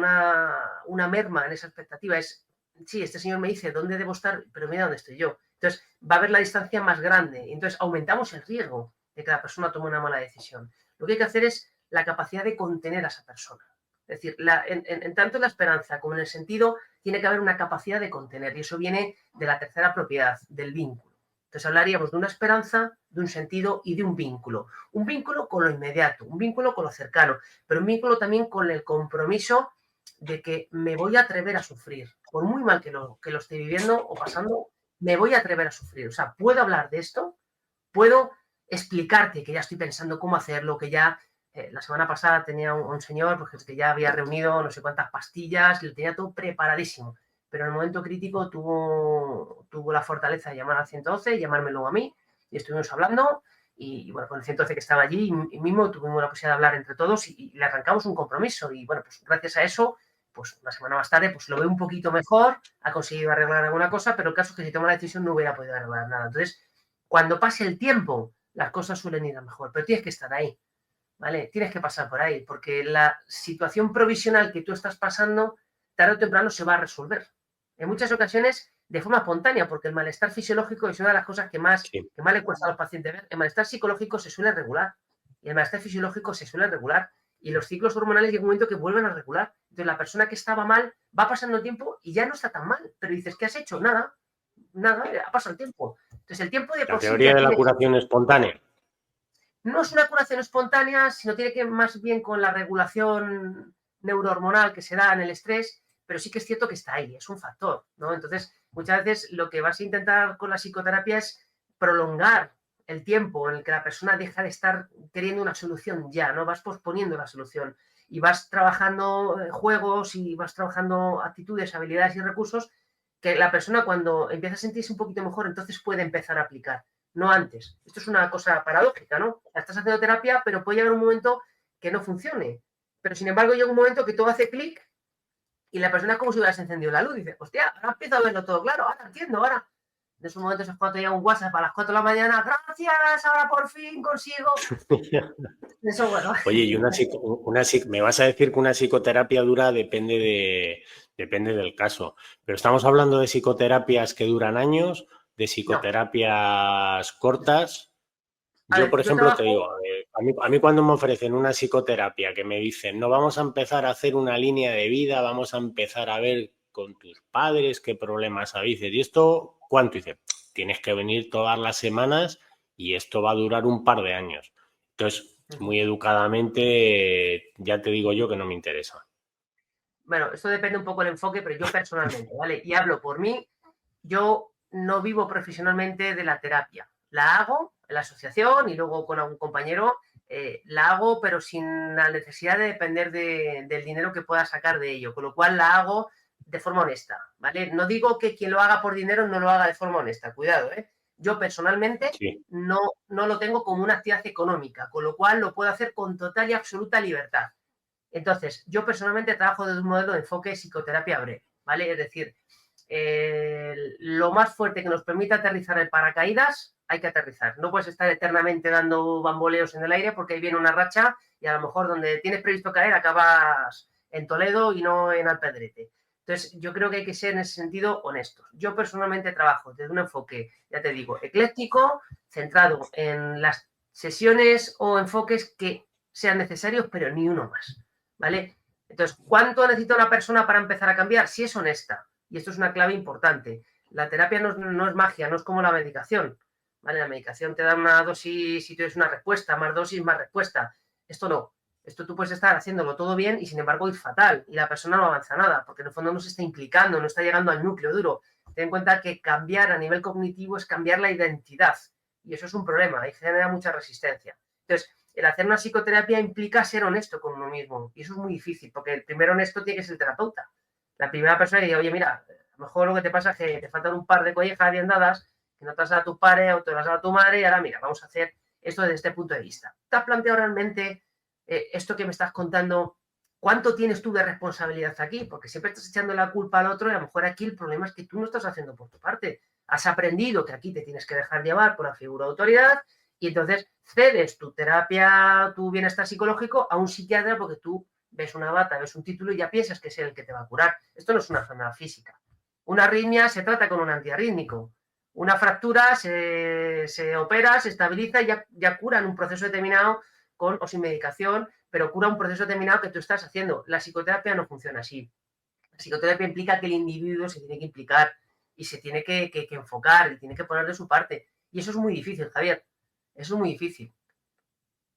una merma en esa expectativa. Es, sí, este señor me dice dónde debo estar, pero mira dónde estoy yo. Entonces, va a haber la distancia más grande. Y entonces, aumentamos el riesgo de que la persona tome una mala decisión. Lo que hay que hacer es la capacidad de contener a esa persona. Es decir, en tanto en la esperanza como en el sentido, tiene que haber una capacidad de contener. Y eso viene de la tercera propiedad, del vínculo. Entonces hablaríamos de una esperanza, de un sentido y de un vínculo. Un vínculo con lo inmediato, un vínculo con lo cercano, pero un vínculo también con el compromiso de que me voy a atrever a sufrir. Por muy mal que lo esté viviendo o pasando, me voy a atrever a sufrir. O sea, puedo hablar de esto, puedo explicarte que ya estoy pensando cómo hacerlo, que ya la semana pasada tenía un señor pues, que ya había reunido no sé cuántas pastillas, lo tenía todo preparadísimo, pero en el momento crítico tuvo la fortaleza de llamar al 112, llamarme luego a mí, y estuvimos hablando, y bueno, con el 112 que estaba allí, y mismo tuvimos la posibilidad de hablar entre todos, y le arrancamos un compromiso, y bueno, pues gracias a eso, pues una semana más tarde, pues lo veo un poquito mejor, ha conseguido arreglar alguna cosa, pero el caso es que si toma la decisión no hubiera podido arreglar nada. Entonces, cuando pase el tiempo, las cosas suelen ir a mejor, pero tienes que estar ahí, ¿vale? Tienes que pasar por ahí, porque la situación provisional que tú estás pasando, tarde o temprano se va a resolver. En muchas ocasiones de forma espontánea, porque el malestar fisiológico es una de las cosas que más le cuesta a los pacientes ver. El malestar psicológico se suele regular y el malestar fisiológico se suele regular. Y los ciclos hormonales llega un momento que vuelven a regular. Entonces la persona que estaba mal va pasando el tiempo y ya no está tan mal. Pero dices, ¿qué has hecho? Nada, ha pasado el tiempo. Entonces el tiempo de La por sí teoría ya de la tiene... curación espontánea. No es una curación espontánea, sino tiene que ver más bien con la regulación neurohormonal que se da en el estrés, pero sí que es cierto que está ahí, es un factor, ¿no? Entonces, muchas veces lo que vas a intentar con la psicoterapia es prolongar el tiempo en el que la persona deja de estar queriendo una solución ya, ¿no? Vas posponiendo la solución y vas trabajando juegos y vas trabajando actitudes, habilidades y recursos que la persona cuando empieza a sentirse un poquito mejor, entonces puede empezar a aplicar, no antes. Esto es una cosa paradójica, ¿no? Estás haciendo terapia, pero puede llegar un momento que no funcione. Pero sin embargo llega un momento que todo hace clic y la persona es como si hubieras encendido la luz. Dice, hostia, ahora empiezo a verlo todo claro, ahora entiendo, ahora. En esos momentos es cuando te llega un WhatsApp a las 4 de la mañana, gracias, ahora por fin consigo. Eso, bueno. Oye, y me vas a decir que una psicoterapia dura depende del caso, pero estamos hablando de psicoterapias que duran años, de psicoterapias cortas. Yo, por ejemplo, te digo, a mí cuando me ofrecen una psicoterapia que me dicen, no, vamos a empezar a hacer una línea de vida, vamos a empezar a ver con tus padres qué problemas habéis, y esto, ¿cuánto? Dice, tienes que venir todas las semanas y esto va a durar un par de años. Entonces, muy educadamente, ya te digo yo que no me interesa. Bueno, esto depende un poco del enfoque, pero yo personalmente, ¿vale? Y hablo por mí, yo no vivo profesionalmente de la terapia. La hago en la asociación y luego con algún compañero la hago pero sin la necesidad de depender del dinero que pueda sacar de ello, con lo cual la hago de forma honesta, ¿vale? No digo que quien lo haga por dinero no lo haga de forma honesta, cuidado, ¿eh? Yo personalmente Sí. no lo tengo como una actividad económica, con lo cual lo puedo hacer con total y absoluta libertad. Entonces, yo personalmente trabajo desde un modelo de enfoque psicoterapia breve, ¿vale? Es decir, lo más fuerte que nos permita aterrizar el paracaídas, hay que aterrizar. No puedes estar eternamente dando bamboleos en el aire porque ahí viene una racha y a lo mejor donde tienes previsto caer acabas en Toledo y no en Alpedrete. Entonces, yo creo que hay que ser en ese sentido honestos. Yo personalmente trabajo desde un enfoque, ya te digo, ecléctico, centrado en las sesiones o enfoques que sean necesarios, pero ni uno más, ¿vale? Entonces, ¿cuánto necesita una persona para empezar a cambiar? Si es honesta, y esto es una clave importante. La terapia no es magia, no es como la medicación, ¿vale? La medicación te da una dosis y tienes una respuesta, más dosis, más respuesta. Esto no. Esto tú puedes estar haciéndolo todo bien y sin embargo ir fatal y la persona no avanza nada porque en el fondo no se está implicando, no está llegando al núcleo duro. Ten en cuenta que cambiar a nivel cognitivo es cambiar la identidad y eso es un problema y genera mucha resistencia. Entonces, el hacer una psicoterapia implica ser honesto con uno mismo y eso es muy difícil porque el primer honesto tiene que ser el terapeuta. La primera persona que diga, oye, mira, a lo mejor lo que te pasa es que te faltan un par de collejas bien dadas, que no te has dado a tu padre o te las has dado a tu madre y ahora, mira, vamos a hacer esto desde este punto de vista. ¿Te has planteado realmente esto que me estás contando? ¿Cuánto tienes tú de responsabilidad aquí? Porque siempre estás echando la culpa al otro y a lo mejor aquí el problema es que tú no estás haciendo por tu parte. Has aprendido que aquí te tienes que dejar llevar por la figura de autoridad y entonces cedes tu terapia, tu bienestar psicológico a un psiquiatra porque tú ves una bata, ves un título y ya piensas que es el que te va a curar. Esto no es una enfermedad física. Una arritmia se trata con un antiarrítmico. Una fractura se opera, se estabiliza y ya cura en un proceso determinado con o sin medicación, pero cura un proceso determinado que tú estás haciendo. La psicoterapia no funciona así. La psicoterapia implica que el individuo se tiene que implicar y se tiene que enfocar y tiene que poner de su parte. Y eso es muy difícil, Javier. Eso es muy difícil.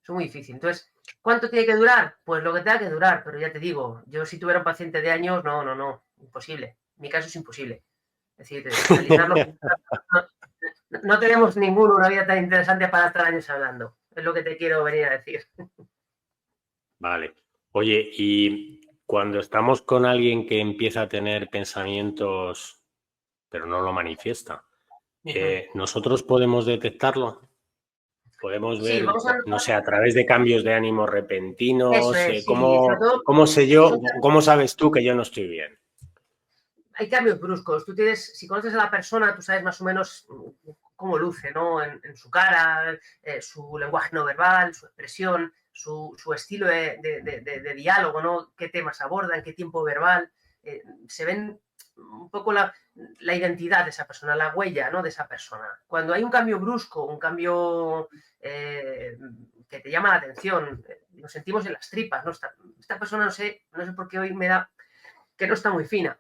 Es muy difícil. Entonces, ¿cuánto tiene que durar? Pues lo que tenga que durar, pero ya te digo, yo si tuviera un paciente de años, no, imposible. En mi caso es imposible. Es decir, analizarlo. No tenemos ninguno una vida tan interesante para estar años hablando. Es lo que te quiero venir a decir. Vale. Oye, y cuando estamos con alguien que empieza a tener pensamientos, pero no lo manifiesta, ¿nosotros podemos detectarlo? Podemos Sí, ver, vamos a no notar. sé, a través de cambios de ánimo Eso repentinos, es, sí, sobre todo, ¿cómo sé si yo, son cómo sabes tú que yo no estoy bien? hay cambios bruscos. Tú tienes, si conoces a la persona, tú sabes más o menos cómo luce, ¿no? En su cara, su lenguaje no verbal, su expresión, su estilo de diálogo, ¿no? Qué temas aborda, en qué tiempo verbal. Se ven un poco la identidad de esa persona, la huella, ¿no? De esa persona. Cuando hay un cambio brusco, un cambio que te llama la atención, nos sentimos en las tripas, ¿no? Esta persona, no sé por qué hoy me da que no está muy fina.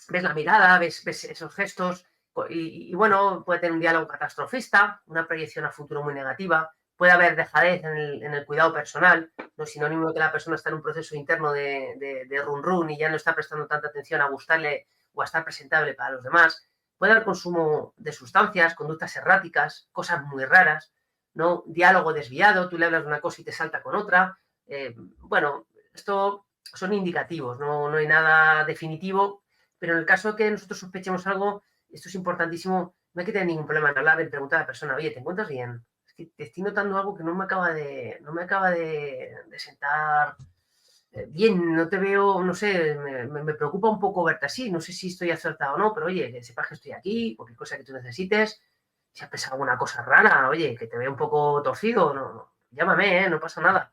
Ves la mirada, ves esos gestos y, bueno, puede tener un diálogo catastrofista, una proyección a futuro muy negativa, puede haber dejadez en el cuidado personal, no es sinónimo de que la persona está en un proceso interno de run run y ya no está prestando tanta atención a gustarle o a estar presentable para los demás. Puede haber consumo de sustancias, conductas erráticas, cosas muy raras, ¿no? Diálogo desviado, tú le hablas de una cosa y te salta con otra. Bueno, esto son indicativos, no hay nada definitivo, pero en el caso de que nosotros sospechemos algo, esto es importantísimo, no hay que tener ningún problema en hablar, en preguntar a la persona, oye, ¿te encuentras bien? Es que te estoy notando algo que no me acaba de sentar bien, no te veo, no sé, me preocupa un poco verte así, no sé si estoy acertado o no, pero oye, que sepas que estoy aquí, cualquier cosa que tú necesites, si has pensado alguna cosa rara, oye, que te veo un poco torcido, llámame, no pasa nada.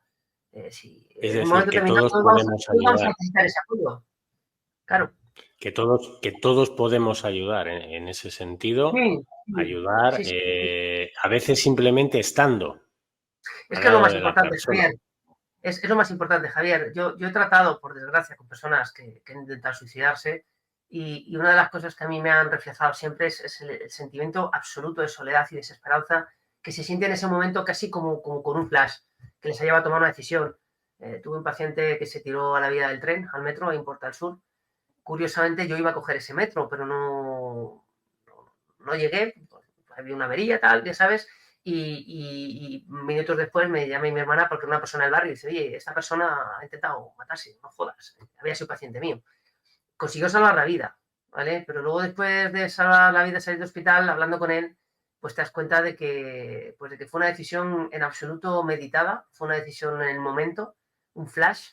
Si Es en un decir, momento que determinado todos podemos todos vamos a ayudar, necesitar ese apoyo, claro. que todos podemos ayudar en ese sentido, Sí, ayudar, sí, sí. a veces simplemente estando Es al que es lo lado más de la importante, persona. Javier. Es lo más importante, Javier. Yo he tratado, por desgracia, con personas que han intentado suicidarse y una de las cosas que a mí me han reflejado siempre es el sentimiento absoluto de soledad y desesperanza que se siente en ese momento casi como con un flash, que les ha llevado a tomar una decisión. Tuve un paciente que se tiró a la vía del tren, al metro, en Porta del Sur. Curiosamente, yo iba a coger ese metro, pero no llegué. Había una avería, tal, ya sabes. y minutos después me llama mi hermana porque una persona del barrio dice, oye, esta persona ha intentado matarse, no jodas, había sido paciente mío. Consiguió salvar la vida, ¿vale? Pero luego después de salvar la vida, salir del hospital, hablando con él, pues te das cuenta de que fue una decisión en absoluto meditada, fue una decisión en el momento, un flash,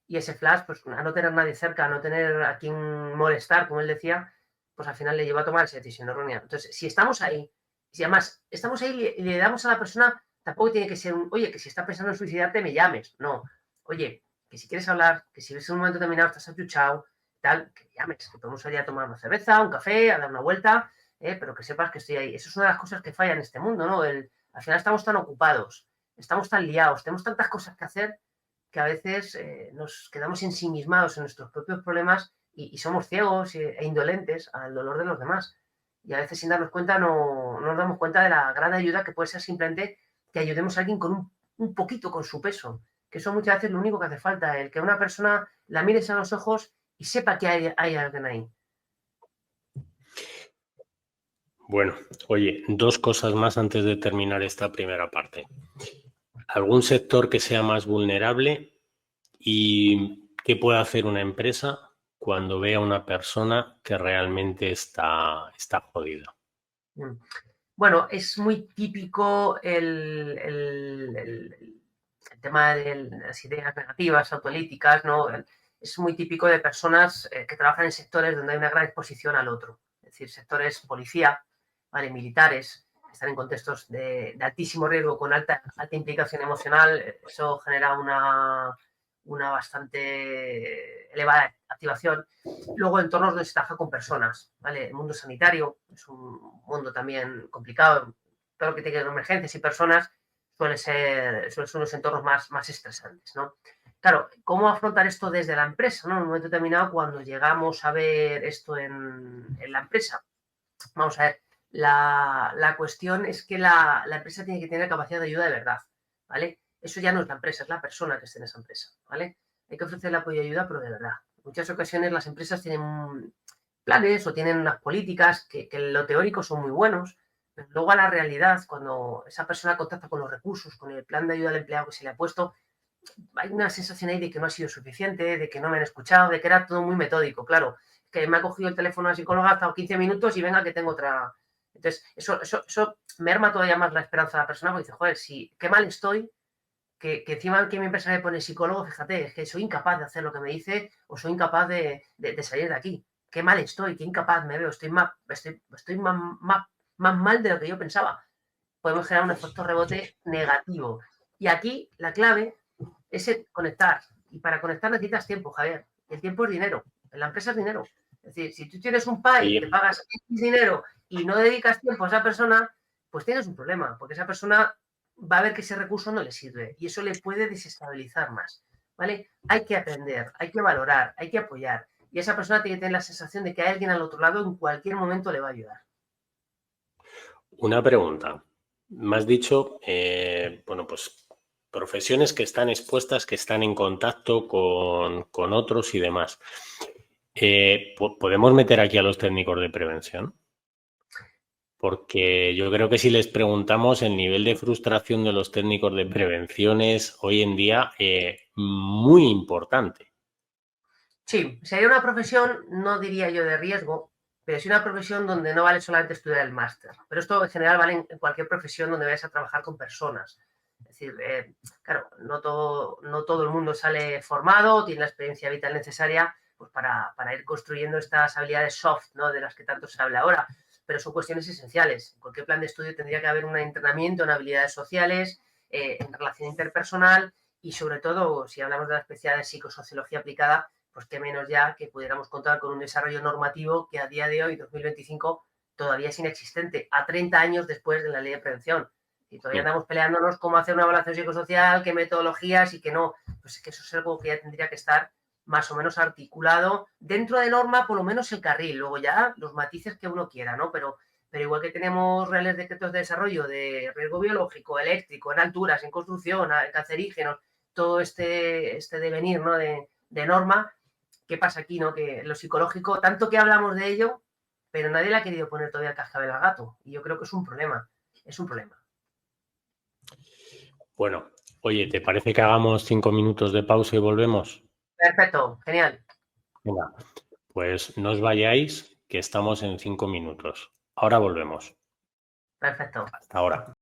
y ese flash, pues a no tener nadie cerca, a no tener a quien molestar, como él decía, pues al final le llevó a tomar esa decisión errónea. Entonces, si estamos ahí, si además estamos ahí y le damos a la persona, tampoco tiene que ser un, oye, que si estás pensando en suicidarte, me llames. No, oye, que si quieres hablar, que si ves en un momento determinado estás achuchado, tal, que me llames, que podemos salir a tomar una cerveza, un café, a dar una vuelta, pero que sepas que estoy ahí. Eso es una de las cosas que falla en este mundo, ¿no? Al final estamos tan ocupados, estamos tan liados, tenemos tantas cosas que hacer que a veces nos quedamos ensimismados en nuestros propios problemas y somos ciegos e indolentes al dolor de los demás. Y a veces sin darnos cuenta no nos damos cuenta de la gran ayuda que puede ser simplemente que ayudemos a alguien con un poquito con su peso. Que eso muchas veces es lo único que hace falta, el que una persona la mires a los ojos y sepa que hay alguien ahí. Bueno, oye, dos cosas más antes de terminar esta primera parte. ¿Algún sector que sea más vulnerable y qué puede hacer una empresa cuando ve a una persona que realmente está jodida? Bueno, es muy típico el tema de las ideas negativas, autolíticas, ¿no? Es muy típico de personas que trabajan en sectores donde hay una gran exposición al otro. Es decir, sectores policía, ¿vale? Militares, que están en contextos de altísimo riesgo con alta implicación emocional. Eso genera una bastante elevada activación. Luego, entornos donde se trabaja con personas, ¿vale? El mundo sanitario es un mundo también complicado. Todo lo que tiene que ver con emergencias y personas suelen ser unos entornos más estresantes, ¿no? Claro, ¿cómo afrontar esto desde la empresa, ¿no? En un momento determinado, cuando llegamos a ver esto en la empresa, vamos a ver, la cuestión es que la empresa tiene que tener capacidad de ayuda de verdad, ¿vale? Eso ya no es la empresa, es la persona que esté en esa empresa, ¿vale? Hay que ofrecer el apoyo y ayuda, pero de verdad. En muchas ocasiones las empresas tienen planes o tienen unas políticas que en lo teórico son muy buenos, pero luego a la realidad, cuando esa persona contacta con los recursos, con el plan de ayuda al empleado que se le ha puesto, hay una sensación ahí de que no ha sido suficiente, de que no me han escuchado, de que era todo muy metódico, claro, que me ha cogido el teléfono la psicóloga, ha estado 15 minutos y venga que tengo otra. Entonces, eso merma todavía más la esperanza de la persona porque dice, joder, si qué mal estoy, que encima que mi empresa me pone psicólogo, fíjate, es que soy incapaz de hacer lo que me dice o soy incapaz de salir de aquí. Qué mal estoy, qué incapaz me veo, estoy más mal de lo que yo pensaba. Podemos generar un efecto rebote negativo. Y aquí la clave es conectar. Y para conectar necesitas tiempo, Javier. El tiempo es dinero. En la empresa es dinero. Es decir, si tú tienes un PAI, te pagas X dinero y no dedicas tiempo a esa persona, pues tienes un problema, porque esa persona va a ver que ese recurso no le sirve y eso le puede desestabilizar más. ¿Vale? Hay que aprender, hay que valorar, hay que apoyar. Y esa persona tiene que tener la sensación de que hay alguien al otro lado en cualquier momento le va a ayudar. Una pregunta. Me has dicho, bueno, pues profesiones que están expuestas, que están en contacto con otros y demás. ¿Podemos meter aquí a los técnicos de prevención? Porque yo creo que si les preguntamos, el nivel de frustración de los técnicos de prevención es hoy en día muy importante. Sí, sería una profesión, no diría yo de riesgo, pero sí una profesión donde no vale solamente estudiar el máster. Pero esto en general vale en cualquier profesión donde vayas a trabajar con personas. Es decir, claro, no todo el mundo sale formado, tiene la experiencia vital necesaria pues, para ir construyendo estas habilidades soft, ¿no? De las que tanto se habla ahora. Pero son cuestiones esenciales. En cualquier plan de estudio tendría que haber un entrenamiento en habilidades sociales, en relación interpersonal y sobre todo, si hablamos de la especialidad de psicosociología aplicada, pues qué menos ya que pudiéramos contar con un desarrollo normativo que a día de hoy, 2025, todavía es inexistente, a 30 años después de la ley de prevención. Y todavía andamos peleándonos cómo hacer una evaluación psicosocial, qué metodologías y qué no. Pues es que eso es algo que ya tendría que estar más o menos articulado dentro de norma, por lo menos el carril. Luego ya los matices que uno quiera, ¿no? Pero igual que tenemos reales decretos de desarrollo de riesgo biológico, eléctrico, en alturas, en construcción, cancerígenos, todo este devenir, ¿no? de norma. ¿Qué pasa aquí, no? Que lo psicológico, tanto que hablamos de ello, pero nadie le ha querido poner todavía el cascabel al gato. Y yo creo que es un problema. es un problema. Bueno, oye, ¿te parece que hagamos 5 minutos de pausa y volvemos? Perfecto, genial. Venga, pues no os vayáis, que estamos en 5 minutos. Ahora volvemos. Perfecto. Hasta ahora.